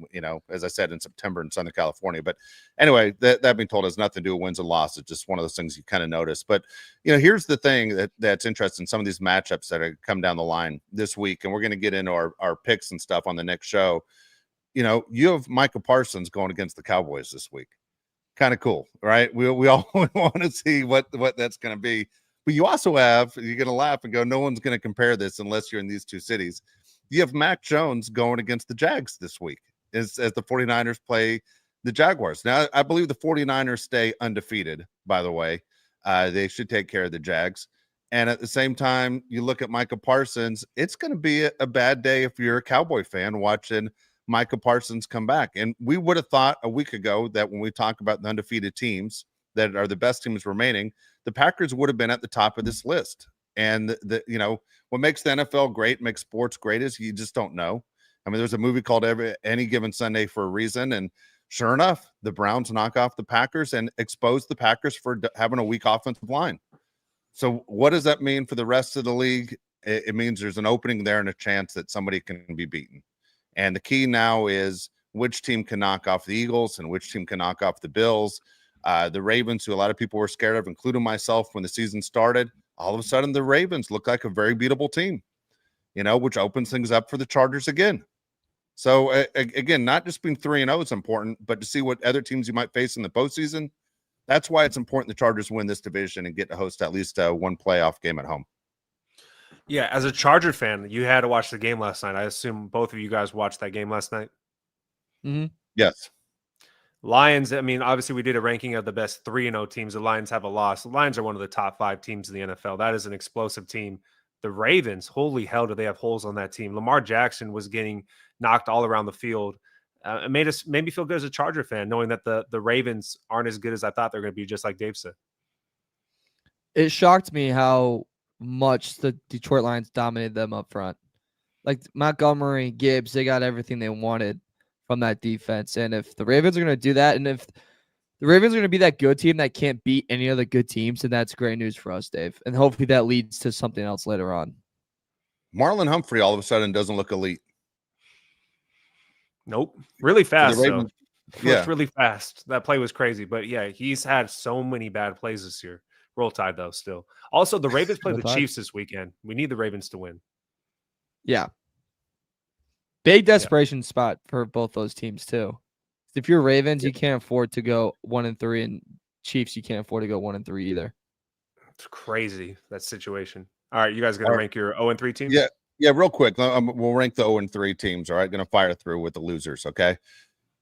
Speaker 3: as I said, in September in Southern California. But anyway, that being told has nothing to do with wins and losses. It's just one of those things you kind of notice. But, here's the thing that's interesting. Some of these matchups that are come down the line this week, and we're going to get into our picks and stuff on the next show. You have Micah Parsons going against the Cowboys this week. Kind of cool, right? We all want to see what that's going to be. But you also have, you're going to laugh and go, no one's going to compare this unless you're in these two cities. You have Mac Jones going against the Jags this week as the 49ers play the Jaguars. Now, I believe the 49ers stay undefeated, by the way. They should take care of the Jags. And at the same time, you look at Micah Parsons, it's going to be a bad day if you're a Cowboy fan watching Micah Parsons come back. And we would have thought a week ago that when we talk about the undefeated teams that are the best teams remaining, the Packers would have been at the top of this list. And what makes the NFL great, makes sports great, is you just don't know. I mean, there's a movie called Any Given Sunday for a reason. And sure enough, the Browns knock off the Packers and expose the Packers for having a weak offensive line. So what does that mean for the rest of the league? It means there's an opening there and a chance that somebody can be beaten. And the key now is which team can knock off the Eagles and which team can knock off the Bills. The Ravens, who a lot of people were scared of, including myself when the season started, all of a sudden the Ravens look like a very beatable team, which opens things up for the Chargers again. So, again, not just being 3-0 is important, but to see what other teams you might face in the postseason. That's why it's important the Chargers win this division and get to host at least one playoff game at home.
Speaker 1: Yeah, as a Charger fan, you had to watch the game last night. I assume both of you guys watched that game last night.
Speaker 4: Mm-hmm.
Speaker 3: Yes.
Speaker 1: Lions, I mean, obviously we did a ranking of the best 3-0 teams. The Lions have a loss. The Lions are one of the top 5 teams in the NFL. That is an explosive team. The Ravens, holy hell, do they have holes on that team. Lamar Jackson was getting knocked all around the field. It made me feel good as a Charger fan, knowing that the Ravens aren't as good as I thought they're going to be, just like Dave said.
Speaker 4: It shocked me how much the Detroit Lions dominated them up front. Like Montgomery, Gibbs, they got everything they wanted from that defense. And if the Ravens are going to do that, and if the Ravens are going to be that good team that can't beat any other good teams, then that's great news for us, Dave. And hopefully that leads to something else later on.
Speaker 3: Marlon Humphrey all of a sudden doesn't look elite.
Speaker 1: Nope. Really fast, though.
Speaker 3: Yeah.
Speaker 1: Really fast. That play was crazy. But, yeah, he's had so many bad plays this year. Roll Tide, though, still. Also, the Ravens play the Chiefs this weekend. We need the Ravens to win.
Speaker 4: Yeah. Big desperation spot for both those teams, too. If you're Ravens, you can't afford to go 1-3, and Chiefs, you can't afford to go 1-3 either.
Speaker 1: It's crazy, that situation. All right, you guys going to rank your 0-3 teams?
Speaker 3: Yeah. Yeah, real quick. We'll rank the 0-3 teams. All right, going to fire through with the losers. Okay.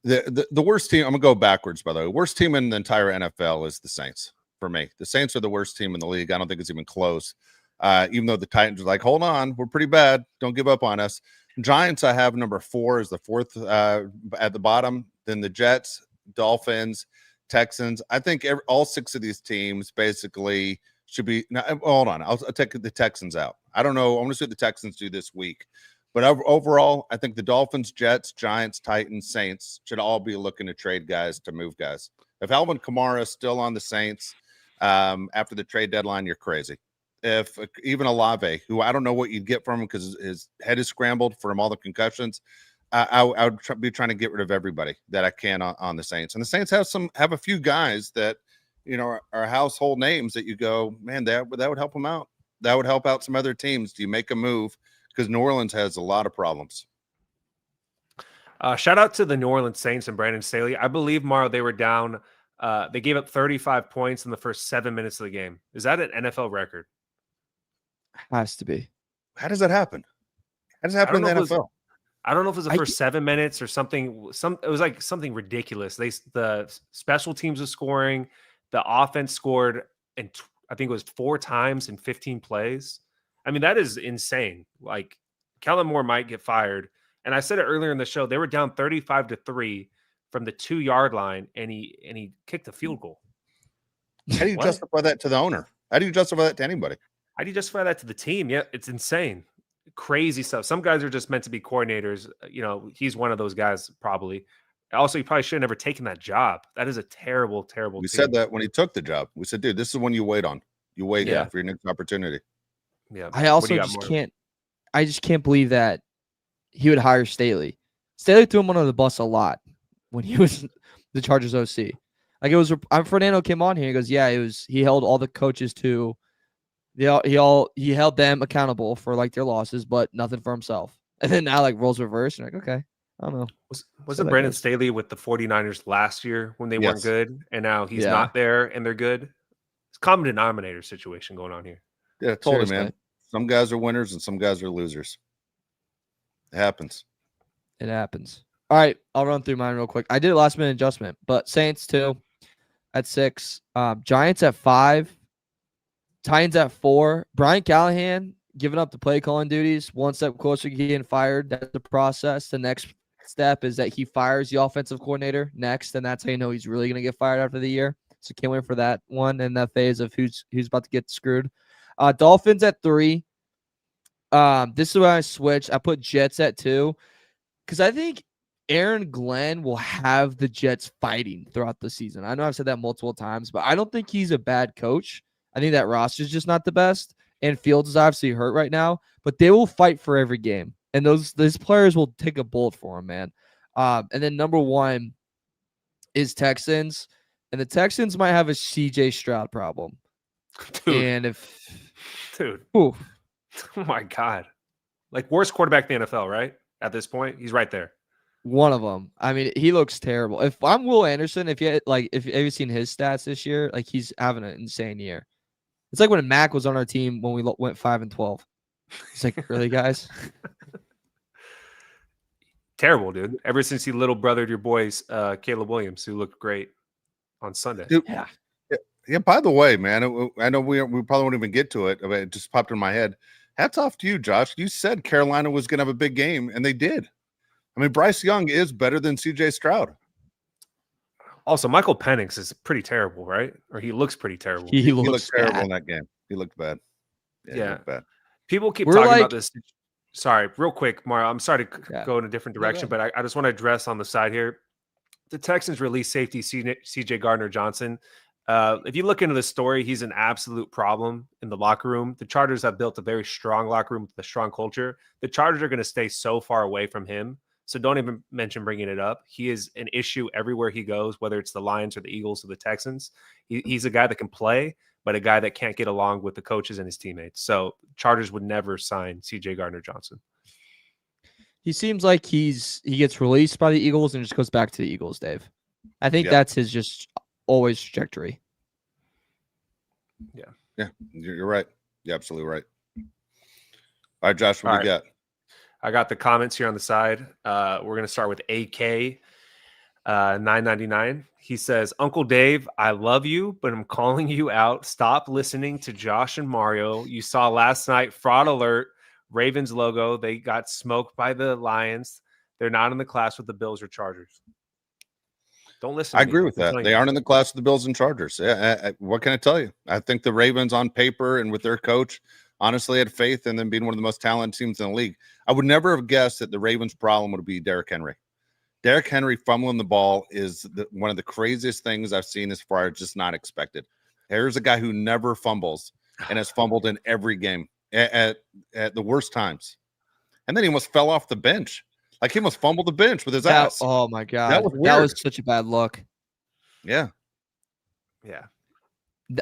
Speaker 3: The worst team. I'm gonna go backwards. By the way, worst team in the entire NFL is the Saints. For me, the Saints are the worst team in the league. I don't think it's even close. Even though the Titans are like, hold on, we're pretty bad. Don't give up on us. Giants, I have number 4 is the 4th at the bottom. Then the Jets, Dolphins, Texans. I think all 6 of these teams basically should be. Now, hold on, I'll take the Texans out. I don't know. I want to see what the Texans do this week. But overall, I think the Dolphins, Jets, Giants, Titans, Saints should all be looking to trade guys, to move guys. If Alvin Kamara is still on the Saints after the trade deadline, you're crazy. If even Olave, who I don't know what you'd get from him because his head is scrambled from all the concussions, I would be trying to get rid of everybody that I can on the Saints. And the Saints have a few guys that are household names that you go, man, that would help them out. That would help out some other teams. Do you make a move? Because New Orleans has a lot of problems.
Speaker 1: Shout out to the New Orleans Saints and Brandon Staley. I believe, Mario, they were down. They gave up 35 points in the first 7 minutes of the game. Is that an NFL record?
Speaker 4: Has to be.
Speaker 3: How does that happen? How does it happen in the NFL?
Speaker 1: I don't know if it was the first 7 minutes or something. It was like something ridiculous. The special teams was scoring. The offense scored, and I think it was 4 times in 15 plays. I mean, that is insane. Like, Kellen Moore might get fired. And I said it earlier in the show, they were down 35-3 from the 2-yard line, and he kicked a field goal.
Speaker 3: How do you justify that to the owner? How do you justify that to anybody?
Speaker 1: How do you justify that to the team? Yeah, it's insane. Crazy stuff. Some guys are just meant to be coordinators. He's one of those guys, probably. Also, he probably should have never taken that job. That is a terrible, terrible
Speaker 3: We
Speaker 1: team.
Speaker 3: said that when he took the job. We said, dude, this is one you wait on. You wait for your next opportunity.
Speaker 1: Yeah.
Speaker 4: I also just can't believe that he would hire Staley. Staley threw him under the bus a lot when he was the Chargers OC. Like, it was Fernando came on here. He goes, yeah, he held all the coaches to he held them accountable for like their losses, but nothing for himself. And then now like roles reverse, and like, okay, I don't know.
Speaker 1: Wasn't Brandon Staley with the 49ers last year when they weren't good, and now he's not there and they're good? It's a common denominator situation going on here.
Speaker 3: Yeah, I told him, man. Some guys are winners and some guys are losers. It happens.
Speaker 4: It happens. All right, I'll run through mine real quick. I did a last minute adjustment, but Saints 2 at 6, Giants at 5, Titans at 4. Brian Callahan giving up the play calling duties, one step closer to getting fired. That's the process. The next step is that he fires the offensive coordinator next, and that's how you know he's really going to get fired after the year. So can't wait for that one and that phase of who's about to get screwed. Dolphins at 3. This is where I switched. I put Jets at 2 because I think Aaron Glenn will have the Jets fighting throughout the season. I know I've said that multiple times, but I don't think he's a bad coach. I think that roster is just not the best, and Fields is obviously hurt right now, but they will fight for every game, and those players will take a bullet for him, man. And then number 1 is Texans, and the Texans might have a CJ Stroud problem.
Speaker 1: Dude. Oh my God. Like, worst quarterback in the NFL, right? At this point, he's right there.
Speaker 4: One of them. I mean, he looks terrible. If I'm Will Anderson, if you've seen his stats this year, like, he's having an insane year. It's like when Mac was on our team when we went 5-12. It's like, really, guys?
Speaker 1: Terrible, dude. Ever since he little brothered your boys, Caleb Williams, who looked great on Sunday.
Speaker 3: Dude, yeah. By the way, man, I know we probably won't even get to it. But it just popped in my head. Hats off to you, Josh. You said Carolina was going to have a big game, and they did. I mean, Bryce Young is better than CJ Stroud.
Speaker 1: Also, Michael Penix is pretty terrible, right? Or he looks pretty terrible.
Speaker 4: He
Speaker 3: looked terrible in that game. He looked bad. Yeah. He looked bad.
Speaker 1: People keep talking about this. Sorry, real quick, Mario. I'm sorry to go in a different direction, but I just want to address on the side here. The Texans released safety CJ Gardner-Johnson. If you look into the story, he's an absolute problem in the locker room. The Chargers have built a very strong locker room with a strong culture. The Chargers are going to stay so far away from him. So don't even mention bringing it up. He is an issue everywhere he goes, whether it's the Lions or the Eagles or the Texans. He's a guy that can play, but a guy that can't get along with the coaches and his teammates. So Chargers would never sign CJ Gardner-Johnson.
Speaker 4: He seems like he gets released by the Eagles and just goes back to the Eagles, Dave. I think that's his just always trajectory.
Speaker 3: Yeah, you're right. You're absolutely right. All right, Josh, what
Speaker 1: All
Speaker 3: do you got?
Speaker 1: I got the comments here on the side. We're going to start with AK 999. He says, Uncle Dave, I love you, but I'm calling you out. Stop listening to Josh and Mario. You saw last night, fraud alert, Ravens logo. They got smoked by the Lions. They're not in the class with the Bills or Chargers. Don't listen
Speaker 3: I
Speaker 1: to me.
Speaker 3: agree with
Speaker 1: I'm
Speaker 3: that.
Speaker 1: telling
Speaker 3: They
Speaker 1: you.
Speaker 3: aren't in the class of the Bills and Chargers. What can I tell you? I think the Ravens on paper and with their coach honestly had faith in them being one of the most talented teams in the league. I would never have guessed that the Ravens' problem would be Derrick Henry. Derrick Henry fumbling the ball is one of the craziest things I've seen as far as just not expected. Here's a guy who never fumbles and has fumbled in every game at the worst times. And then he almost fell off the bench. Like he almost fumbled the bench with his ass.
Speaker 4: Oh my God.
Speaker 3: That was weird.
Speaker 4: That was such a bad look.
Speaker 3: Yeah.
Speaker 1: Yeah.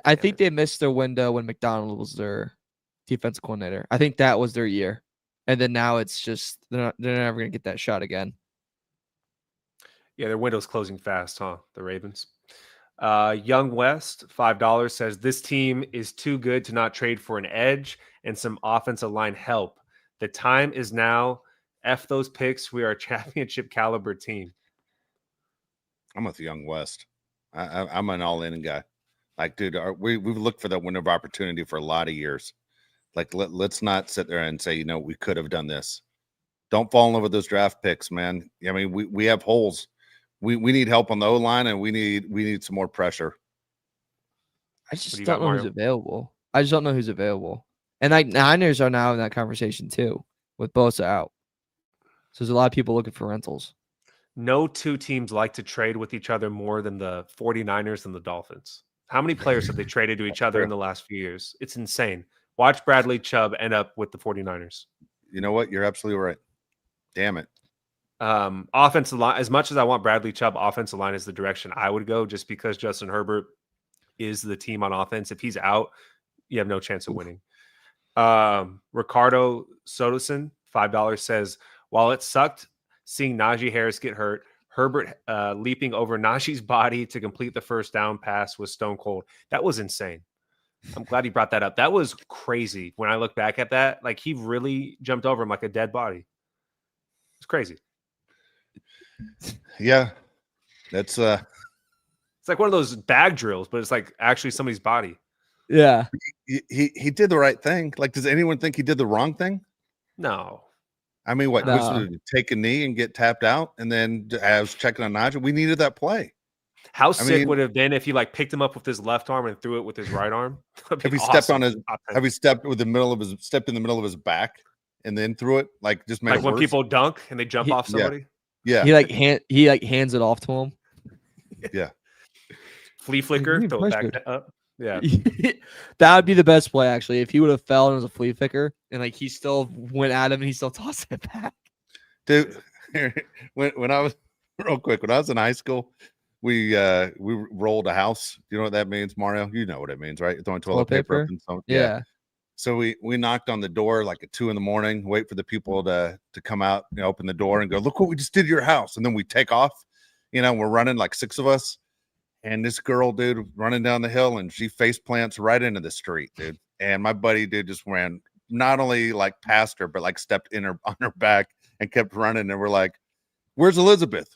Speaker 4: I think they missed their window when McDonald was their defense coordinator. I think that was their year. And then now it's just they're never going to get that shot again.
Speaker 1: Yeah, their window's closing fast, huh? The Ravens. Young West, $5 says this team is too good to not trade for an edge and some offensive line help. The time is now. F those picks. We are a championship caliber team.
Speaker 3: I'm with Young West. I'm an all-in guy. Like, dude, we've looked for that window of opportunity for a lot of years. Like, let's not sit there and say, we could have done this. Don't fall in love with those draft picks, man. I mean, we have holes. We need help on the O-line, and we need some more pressure.
Speaker 4: I just don't know who's available. I just don't know who's available. And like Niners are now in that conversation too, with Bosa out. So there's a lot of people looking for rentals.
Speaker 1: No two teams like to trade with each other more than the 49ers and the Dolphins. How many players have they traded to each other in the last few years? It's insane. Watch Bradley Chubb end up with the 49ers.
Speaker 3: You know what? You're absolutely right. Damn it.
Speaker 1: Offensive line, as much as I want Bradley Chubb, offensive line is the direction I would go just because Justin Herbert is the team on offense. If he's out, you have no chance of winning. Ricardo Sotoson, $5 says, while it sucked seeing Najee Harris get hurt, Herbert leaping over Najee's body to complete the first down pass was stone cold. That was insane. I'm glad he brought that up. That was crazy. When I look back at that, like he really jumped over him like a dead body. It's crazy.
Speaker 3: Yeah. That's
Speaker 1: it's like one of those bag drills, but it's like actually somebody's body.
Speaker 4: Yeah.
Speaker 3: He did the right thing. Like, does anyone think he did the wrong thing?
Speaker 1: No.
Speaker 3: I mean, what?
Speaker 4: No.
Speaker 3: Take a knee and get tapped out, and then I was checking on Najee. We needed that play.
Speaker 1: How sick would it have been if he like picked him up with his left arm and threw it with his right arm?
Speaker 3: If he stepped on his, have he stepped in the middle of his back and then threw it? Like just made
Speaker 1: like
Speaker 3: it
Speaker 1: when
Speaker 3: worse?
Speaker 1: people dunk and they jump off somebody.
Speaker 3: Yeah.
Speaker 4: He hands it off to him.
Speaker 3: Yeah.
Speaker 1: Flea flicker, throw it back up. Yeah.
Speaker 4: That would be the best play, actually. If he would have fell and it was a flea flicker and like he still went at him and he still tossed it back.
Speaker 3: Dude, when I was real quick, when I was in high school, we rolled a house. You know what that means, Mario? You know what it means, right? Throwing toilet paper up and so,
Speaker 4: yeah.
Speaker 3: So we knocked on the door like at 2 a.m, wait for the people to come out, open the door and go, look what we just did to your house. And then we take off, we're running like 6 of us. And this girl, dude, running down the hill and she face plants right into the street, dude. And my buddy, dude, just ran not only like past her, but like stepped on her back and kept running. And we're like, where's Elizabeth?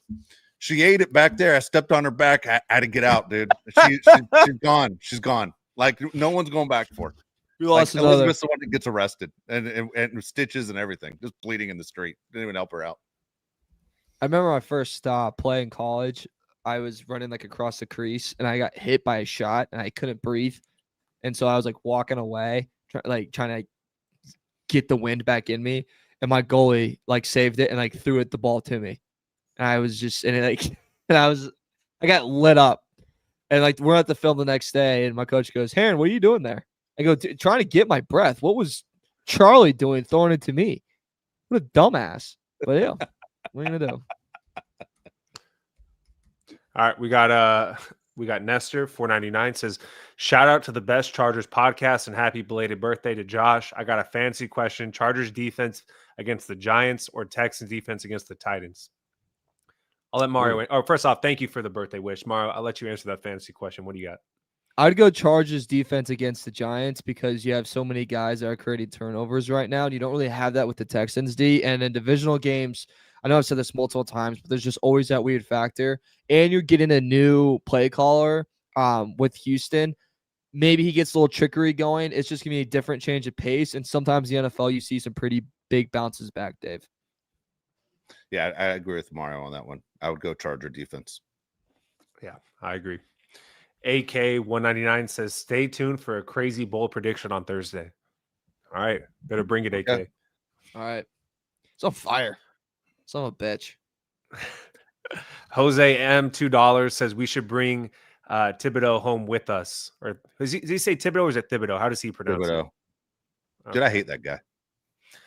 Speaker 3: She ate it back there. I stepped on her back. I had to get out, dude. She's gone. She's gone. Like no one's going back for her.
Speaker 4: We lost
Speaker 3: like, Elizabeth's the one that gets arrested and stitches and everything, just bleeding in the street. Didn't even help her out.
Speaker 4: I remember my first play in college. I was running like across the crease and I got hit by a shot and I couldn't breathe. And so I was like walking away, trying to get the wind back in me. And my goalie like saved it and like threw the ball to me. And I was just I got lit up. And like we're at the film the next day and my coach goes, Heron, what are you doing there? I go, trying to get my breath. What was Charlie doing throwing it to me? What a dumbass. But yeah, what are you gonna do?
Speaker 1: All right, we got Nestor 499 says, shout out to the best Chargers podcast and happy belated birthday to Josh. I got a fancy question. Chargers defense against the Giants or Texans defense against the Titans? I'll let Mario. First off, thank you for the birthday wish, Mario. I'll let you answer that fantasy question. What do you got?
Speaker 4: I'd go Chargers defense against the Giants because you have so many guys that are creating turnovers right now, and you don't really have that with the Texans D. And in divisional games, I know I've said this multiple times, but there's just always that weird factor. And you're getting a new play caller with Houston. Maybe he gets a little trickery going. It's just gonna be a different change of pace. And sometimes in the NFL, you see some pretty big bounces back, Dave.
Speaker 3: Yeah, I agree with Mario on that one. I would go Charger defense.
Speaker 1: Yeah, I agree. AK199 says, stay tuned for a crazy bold prediction on Thursday. All right. Better bring it, AK.
Speaker 3: Okay.
Speaker 4: All right. It's on fire. Son of a bitch.
Speaker 1: Jose M, $2 says we should bring Thibodeau home with us. Or does he say Thibodeau or is it Thibodeau? How does he pronounce
Speaker 3: Thibodeau.
Speaker 1: it?
Speaker 3: Dude, I hate that guy.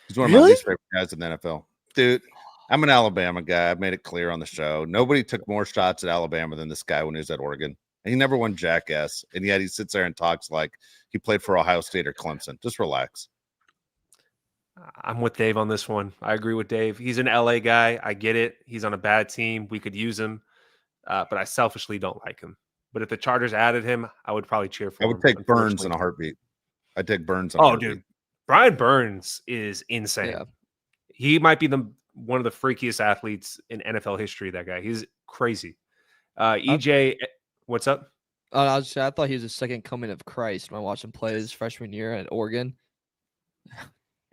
Speaker 3: He's one of my
Speaker 4: Really?
Speaker 3: least favorite guys in the NFL. Dude, I'm an Alabama guy. I've made it clear on the show. Nobody took more shots at Alabama than this guy when he was at Oregon. And he never won jackass. And yet he sits there and talks like he played for Ohio State or Clemson. Just relax.
Speaker 1: I'm with Dave on this one. I agree with Dave. He's an LA guy. I get it. He's on a bad team. We could use him. But I selfishly don't like him. But if the Chargers added him, I would probably cheer for him.
Speaker 3: I would take Burns in a heartbeat. I'd take Burns in a heartbeat.
Speaker 1: Dude. Brian Burns is insane.
Speaker 4: Yeah.
Speaker 1: He might be one of the freakiest athletes in NFL history, that guy. He's crazy. EJ, what's up?
Speaker 4: I thought he was the second coming of Christ when I watched him play his freshman year at Oregon.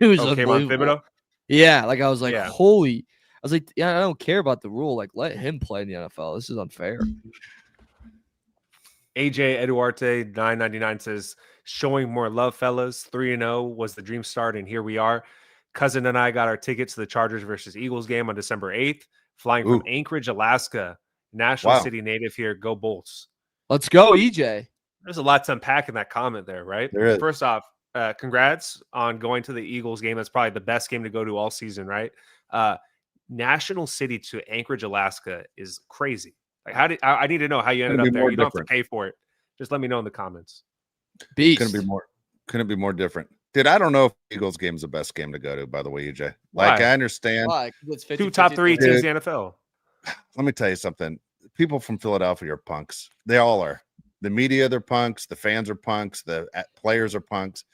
Speaker 4: It was unbelievable.
Speaker 1: Thibodeau?
Speaker 4: Yeah, like I was like,
Speaker 1: Yeah.
Speaker 4: holy. I was like, yeah, I don't care about the rule. Like, let him play in the NFL. This is unfair.
Speaker 1: AJ Eduarte 999 says, showing more love, fellas. 3-0 was the dream start, and here we are. Cousin and I got our tickets to the Chargers versus Eagles game on December 8th, flying from Anchorage, Alaska. National City native here. Go Bolts.
Speaker 4: Let's go, EJ.
Speaker 1: There's a lot to unpack in that comment there, right?
Speaker 3: There is.
Speaker 1: First off, congrats on going to the Eagles game. That's probably the best game to go to all season, right? National City to Anchorage, Alaska is crazy. Like, I need to know how you ended up there. You don't have to pay for it. Just let me know in the comments.
Speaker 4: Beast.
Speaker 3: Couldn't be more different. Dude, I don't know if Eagles game is the best game to go to, by the way, EJ.
Speaker 1: Why?
Speaker 3: Like, I understand.
Speaker 4: Why? 'Cause it's 50,
Speaker 1: Two top 3 teams in the NFL.
Speaker 3: Let me tell you something. People from Philadelphia are punks. They all are. The media, they're punks. The fans are punks. The players are punks.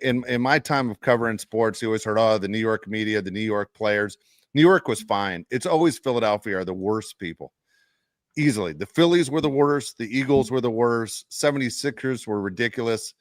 Speaker 3: In my time of covering sports, you always heard, the New York media, the New York players. New York was fine. It's always Philadelphia are the worst people. Easily. The Phillies were the worst. The Eagles were the worst. 76ers were ridiculous.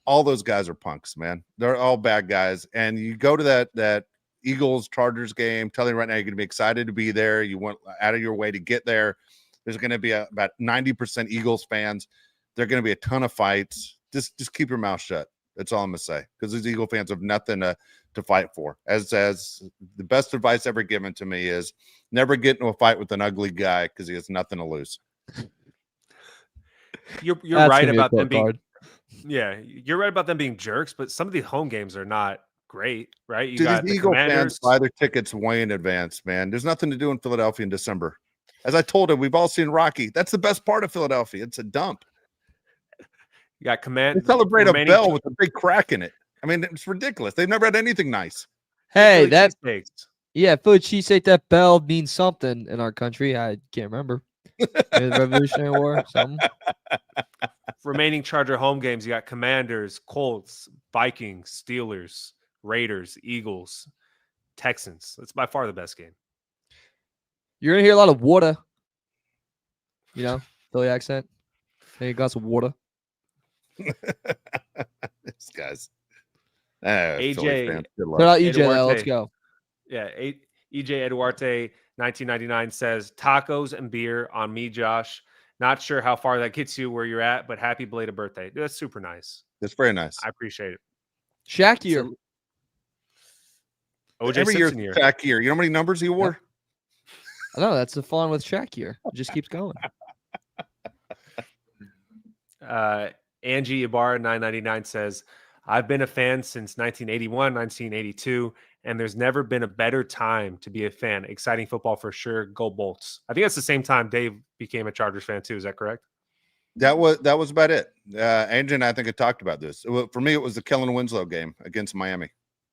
Speaker 3: All those guys are punks, man. They're all bad guys. And you go to that Eagles Chargers game, telling you right now you're going to be excited to be there. You went out of your way to get there. There's going to be about 90% Eagles fans. There are going to be a ton of fights. Just keep your mouth shut. That's all I'm going to say, because these Eagle fans have nothing to fight for. As the best advice ever given to me is never get into a fight with an ugly guy because he has nothing to lose.
Speaker 1: You're right about them being you're right about them being jerks, but some of these home games are not great, right? You got
Speaker 3: these
Speaker 1: the
Speaker 3: Eagle
Speaker 1: Commanders.
Speaker 3: fans buy their tickets way in advance, man. There's nothing to do in Philadelphia in December. As I told him, we've all seen Rocky. That's the best part of Philadelphia. It's a dump.
Speaker 1: You got
Speaker 3: They celebrate a bell with a big crack in it. I mean, it's ridiculous. They've never had anything nice.
Speaker 4: Hey,
Speaker 1: Philly
Speaker 4: Philly cheesesteak, that bell means something in our country. I can't remember. The Revolutionary War, something.
Speaker 1: remaining Charger home games, you got Commanders, Colts, Vikings, Steelers, Raiders, Eagles, Texans. That's by far the best game.
Speaker 4: You're going to hear a lot of water. You know, Philly accent. Hey, got some water.
Speaker 3: These guys.
Speaker 1: AJ.
Speaker 4: Put out EJ, though. Let's go.
Speaker 1: Yeah, EJ Eduarte, 1999 says, tacos and beer on me, Josh. Not sure how far that gets you where you're at, but happy belated birthday. Dude, that's super nice.
Speaker 3: That's very nice.
Speaker 1: I appreciate it.
Speaker 4: Shaq year.
Speaker 1: OJ
Speaker 3: Every
Speaker 1: Simpson
Speaker 3: year,
Speaker 1: year.
Speaker 3: Shaq year. You know how many numbers he wore?
Speaker 4: I know, that's the fun with Shaq year. It just keeps going.
Speaker 1: Angie Ibarra 999 says, I've been a fan since 1981, 1982, and there's never been a better time to be a fan. Exciting football for sure. Go Bolts. I think that's the same time Dave became a Chargers fan too. Is that correct?
Speaker 3: That was about it. Angie and I think I talked about this. For me, it was the Kellen Winslow game against Miami.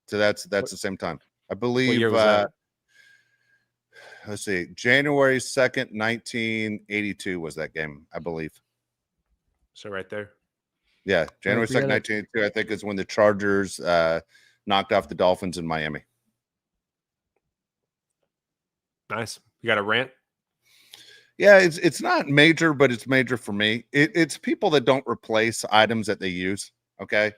Speaker 3: So that's the same time. I believe.
Speaker 1: What year was that?
Speaker 3: Let's see, January 2nd, 1982 was that game, I believe.
Speaker 1: So right there.
Speaker 3: Yeah, January
Speaker 4: forget
Speaker 3: 2nd,
Speaker 4: it.
Speaker 3: 1982, I think, is when the Chargers knocked off the Dolphins in Miami.
Speaker 1: Nice. You got a rant?
Speaker 3: Yeah, it's not major, but it's major for me. It's people that don't replace items that they use. Okay.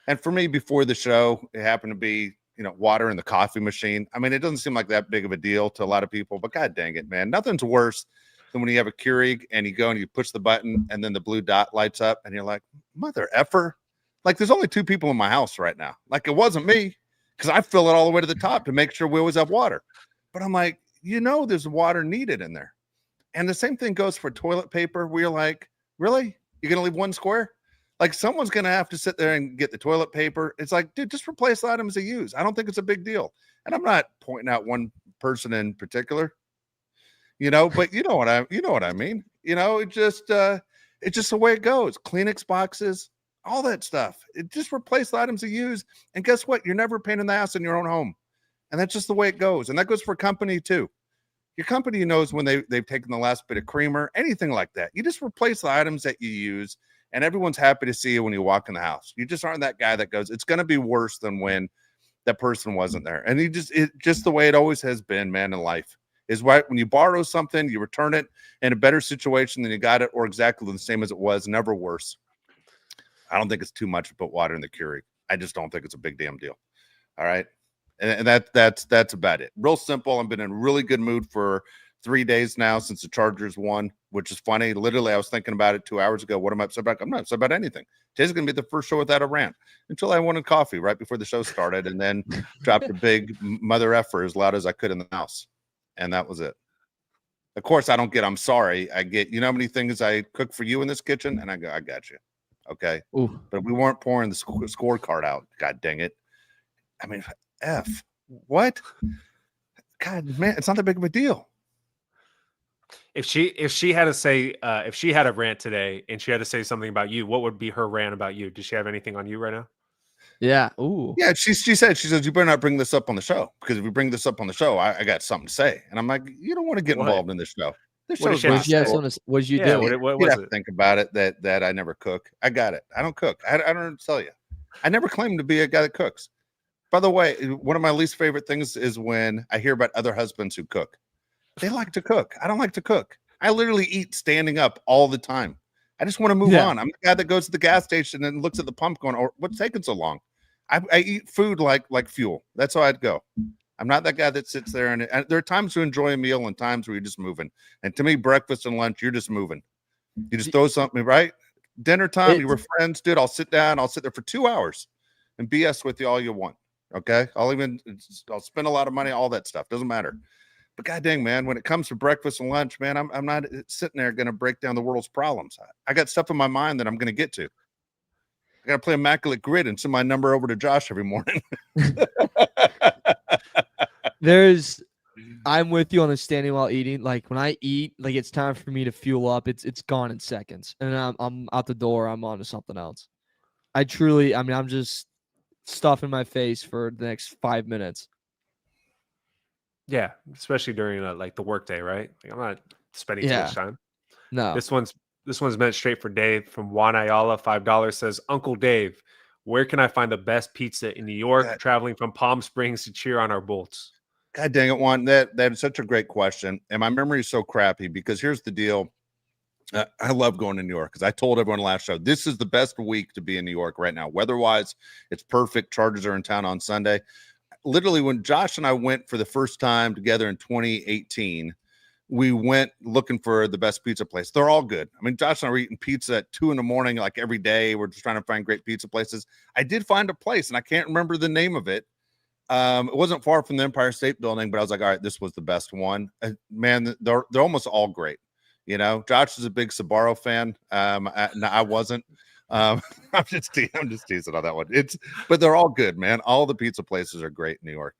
Speaker 3: And for me, before the show, it happened to be, water in the coffee machine. I mean, it doesn't seem like that big of a deal to a lot of people, but God dang it, man. Nothing's worse than when you have a Keurig and you go and you push the button and then the blue dot lights up and you're like, mother effer. Like, there's only 2 people in my house right now. Like, it wasn't me, because I fill it all the way to the top to make sure we always have water. But I'm like, there's water needed in there. And the same thing goes for toilet paper. We're like, really? You're going to leave one square? Like, someone's going to have to sit there and get the toilet paper. It's like, dude, just replace the items they use. I don't think it's a big deal. And I'm not pointing out one person in particular, but you know what I mean? It's just the way it goes. Kleenex boxes, all that stuff. It just replace the items they use. And guess what? You're never a pain in the ass in your own home. And that's just the way it goes. And that goes for company too. Your company knows when they've taken the last bit of creamer, anything like that. You just replace the items that you use, and everyone's happy to see you when you walk in the house. You just aren't that guy that goes, it's going to be worse than when that person wasn't there. And it's just the way it always has been, man, in life. Is right when you borrow something, you return it in a better situation than you got it, or exactly the same as it was, never worse. I don't think it's too much to put water in the Keurig. I just don't think it's a big damn deal. All right. And that's about it. Real simple. I've been in a really good mood for 3 days now since the Chargers won, which is funny. Literally, I was thinking about it 2 hours ago. What am I upset about? I'm not upset about anything. Today's going to be the first show without a rant until I wanted coffee right before the show started, and then dropped a big mother effer as loud as I could in the house. And that was it. Of course, I don't get, I'm sorry. I get, how many things I cook for you in this kitchen? And I go, I got you. Okay.
Speaker 4: Ooh.
Speaker 3: But we weren't pouring the scorecard out. God dang it. I mean, F. What? God, man, it's not that big of a deal.
Speaker 1: If she had to say, if she had a rant today and she had to say something about you, what would be her rant about you? Does she have anything on you right now?
Speaker 4: Yeah. Ooh.
Speaker 3: Yeah, she says, you better not bring this up on the show, because if we bring this up on the show, I got something to say. And I'm like, you don't want to get involved in this show. This show's
Speaker 4: What did you do?
Speaker 1: What
Speaker 3: you
Speaker 1: was
Speaker 3: have to
Speaker 1: it?
Speaker 3: think about it that I never cook. I got it. I don't cook. I don't tell you. I never claimed to be a guy that cooks. By the way, one of my least favorite things is when I hear about other husbands who cook. They like to cook. I don't like to cook. I literally eat standing up all the time. I just want to move on. I'm the guy that goes to the gas station and looks at the pump going, "Oh, what's taking so long?" I eat food like fuel. That's how I'd go. I'm not that guy that sits there and there are times to enjoy a meal and times where you're just moving. And to me, breakfast and lunch, you're just moving. You just throw something, right? Dinner time, you were friends, dude. I'll sit down. I'll sit there for 2 hours and BS with you all you want. Okay. I'll spend a lot of money, all that stuff. Doesn't matter. But god dang, man, when it comes to breakfast and lunch, man, I'm not sitting there going to break down the world's problems. I got stuff in my mind that I'm going to get to. I got to play Immaculate Grid and send my number over to Josh every morning.
Speaker 4: I'm with you on the standing while eating. Like when I eat, like it's time for me to fuel up. It's gone in seconds, and I'm out the door. I'm on to something else. I'm just stuffing my face for the next 5 minutes.
Speaker 1: Yeah, especially during like the workday, right? Like, I'm not spending too much time.
Speaker 4: No.
Speaker 1: This one's meant straight for Dave from Juan Ayala. $5 says, Uncle Dave, where can I find the best pizza in New York? Traveling from Palm Springs to cheer on our Bolts.
Speaker 3: God dang it, Juan. That is such a great question. And my memory is so crappy because here's the deal. I love going to New York because I told everyone last show, this is the best week to be in New York right now. Weather-wise, it's perfect. Chargers are in town on Sunday. Literally, when Josh and I went for the first time together in 2018, we went looking for the best pizza place. They're all good. I mean, Josh and I were eating pizza at 2 a.m, like every day. We're just trying to find great pizza places. I did find a place, and I can't remember the name of it. It wasn't far from the Empire State Building, but I was like, all right, this was the best one. Man, they're almost all great. Josh is a big Sbarro fan. I wasn't. I'm just teasing on that one. But they're all good, man. All the pizza places are great in New York.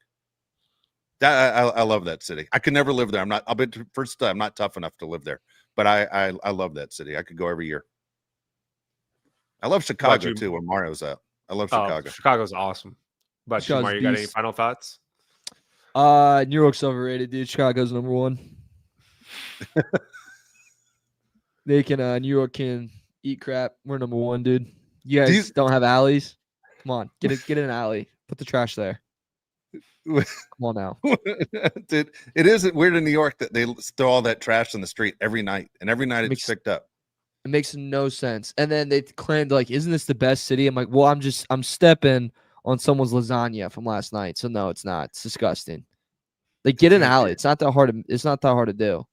Speaker 3: I love that city. I could never live there. I'm not tough enough to live there, but I love that city. I could go every year. I love Chicago too, when Mario's out. I love Chicago.
Speaker 1: Chicago's awesome. But you, Mario, you got any final thoughts?
Speaker 4: New York's overrated, dude. Chicago's number one. New York can Eat crap. We're number one, dude. You guys don't have alleys? Come on, get an alley. Put the trash there. Come on now.
Speaker 3: Dude, it isn't weird in New York that they throw all that trash in the street every night, and every night it's picked up.
Speaker 4: It makes no sense. And then they claimed like, isn't this the best city? I'm like, well, I'm stepping on someone's lasagna from last night. So no, it's not. It's disgusting. Like, get an alley. It's not that hard to do.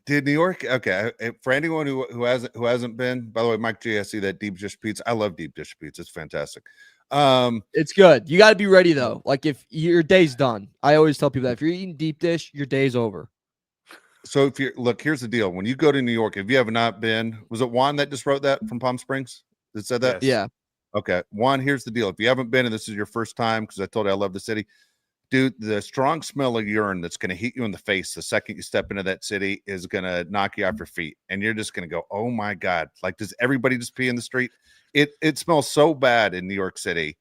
Speaker 3: Did New York? Okay. For anyone who hasn't been, by the way, Mike G, I see that deep dish pizza. I love deep dish pizza. It's fantastic.
Speaker 4: It's good. You got to be ready though. Like, if your day's done, I always tell people that if you're eating deep dish, your day's over.
Speaker 3: So if you look, here's the deal. When you go to New York, if you have not been, was it Juan that just wrote that from Palm Springs that said that?
Speaker 1: Yes.
Speaker 4: Yeah.
Speaker 3: Okay. Juan, here's the deal. If you haven't been and this is your first time, because I told you I love the city, dude, the strong smell of urine that's going to hit you in the face the second you step into that city is going to knock you off your feet. And you're just going to go, oh my God. Like, does everybody just pee in the street? It smells so bad in New York City.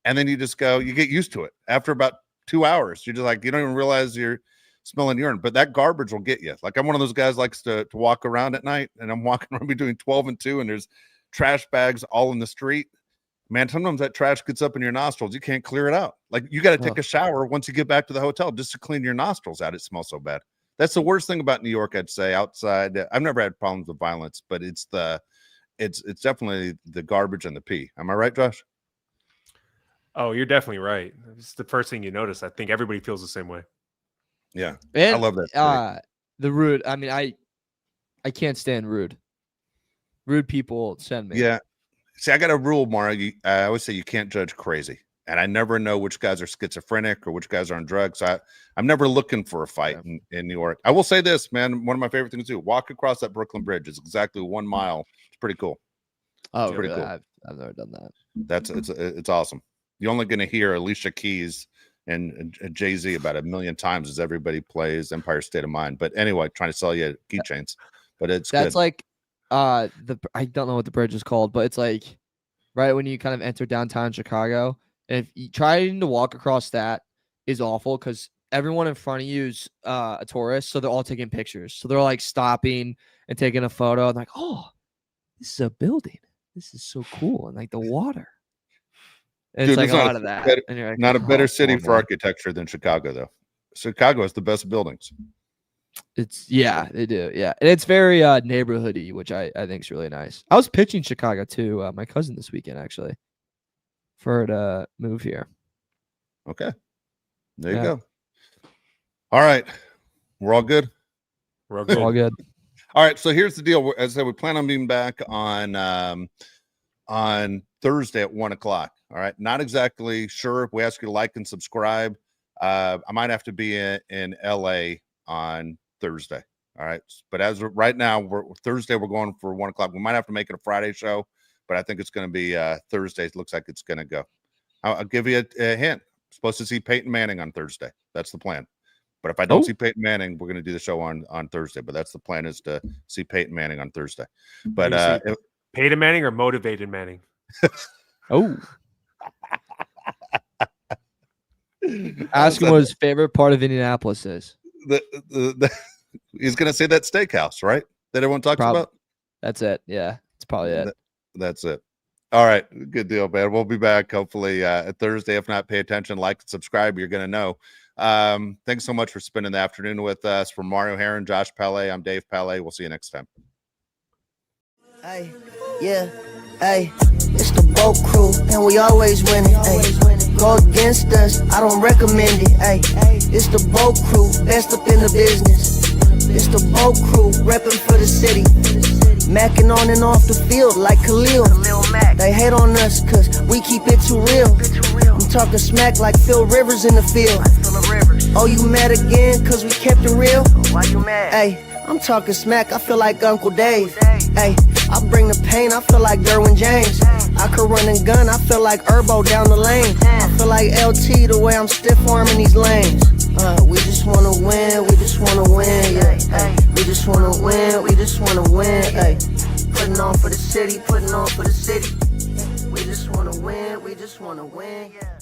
Speaker 3: And then you just go, you get used to it. After about 2 hours, you're just like, you don't even realize you're smelling urine, but that garbage will get you. Like, I'm one of those guys likes to walk around at night, and I'm walking around between 12 and 2, and there's trash bags all in the street. Man, sometimes that trash gets up in your nostrils. You can't clear it out. Like, you got to take a shower once you get back to the hotel just to clean your nostrils out. It smells so bad. That's the worst thing about New York, I'd say. Outside, I've never had problems with violence, but it's definitely the garbage and the pee. Am I right, Josh?
Speaker 1: Oh, you're definitely right. It's the first thing you notice. I think everybody feels the same way.
Speaker 3: Yeah,
Speaker 4: and,
Speaker 3: I love that.
Speaker 4: The rude. I mean, I can't stand rude. Rude people send me.
Speaker 3: Yeah. See, I got a rule, Mario. I always say you can't judge crazy, and I never know which guys are schizophrenic or which guys are on drugs. I'm never looking for a fight in New York. I will say this, man. One of my favorite things to do: walk across that Brooklyn Bridge. It's exactly 1 mile. It's pretty cool.
Speaker 4: Oh,
Speaker 3: it's pretty
Speaker 4: really?
Speaker 3: cool.
Speaker 4: I've never done that.
Speaker 3: It's awesome. You're only going to hear Alicia Keys and Jay-Z about 1 million times as everybody plays Empire State of Mind. But anyway, trying to sell you keychains. But that's good.
Speaker 4: Like I don't know what the bridge is called, but it's like right when you kind of enter downtown Chicago. And if you trying to walk across that is awful because everyone in front of you is a tourist, so they're all taking pictures. So they're like stopping and taking a photo and like, oh, this is a building. This is so cool. And like the water. It's
Speaker 3: dude,
Speaker 4: like
Speaker 3: it's
Speaker 4: a
Speaker 3: not
Speaker 4: lot of that.
Speaker 3: Better,
Speaker 4: and you're like,
Speaker 3: not a better city
Speaker 4: man.
Speaker 3: for architecture than Chicago, though. Chicago has the best buildings.
Speaker 4: They do. Yeah. And it's very neighborhoody, which I think is really nice. I was pitching Chicago to my cousin this weekend, actually, for her to move here.
Speaker 3: Okay. There you go. All right. We're all good.
Speaker 1: We're all good.
Speaker 4: All good.
Speaker 3: All right. So here's the deal. As I said, we plan on being back on Thursday at 1 o'clock. All right. Not exactly sure if we ask you to like and subscribe. I might have to be in LA on Thursday. All right. But as of right now, Thursday, we're going for 1 o'clock. We might have to make it a Friday show, but I think it's going to be Thursday. It looks like it's going to go. I'll give you a hint. I'm supposed to see Peyton Manning on Thursday. That's the plan. But if I don't see Peyton Manning, we're going to do the show on Thursday. But that's the plan, is to see Peyton Manning on Thursday. But
Speaker 1: Peyton Manning or motivated Manning?
Speaker 4: Ask him what his favorite part of Indianapolis is.
Speaker 3: He's going to say that steakhouse, right? That everyone talks about?
Speaker 4: That's it. Yeah, it's probably it.
Speaker 3: That's it. All right. Good deal, man. We'll be back hopefully at Thursday. If not, pay attention, like, and subscribe. You're going to know. Thanks so much for spending the afternoon with us. For Mario Heron, Josh Palais, I'm Dave Palais. We'll see you next time.
Speaker 2: Hey, yeah, hey, it's the boat crew, and we always winning. Hey, go against us, I don't recommend it. Hey, it's the boat crew, best up in the business. It's the boat crew, repping for the city. Macking on and off the field like Khalil. They hate on us cause we keep it too real. I'm talking smack like Phil Rivers in the field. Oh, you mad again cause we kept it real? Why you mad? Hey, I'm talking smack, I feel like Uncle Dave. Hey, I bring the pain, I feel like Derwin James. I could run and gun, I feel like Herbo down the lane. I feel like LT the way I'm stiff arming these lanes. We just wanna win, we just wanna win, yeah. Ay, we just wanna win, we just wanna win, ay. Putting on for the city, putting on for the city. We just wanna win, we just wanna win, yeah.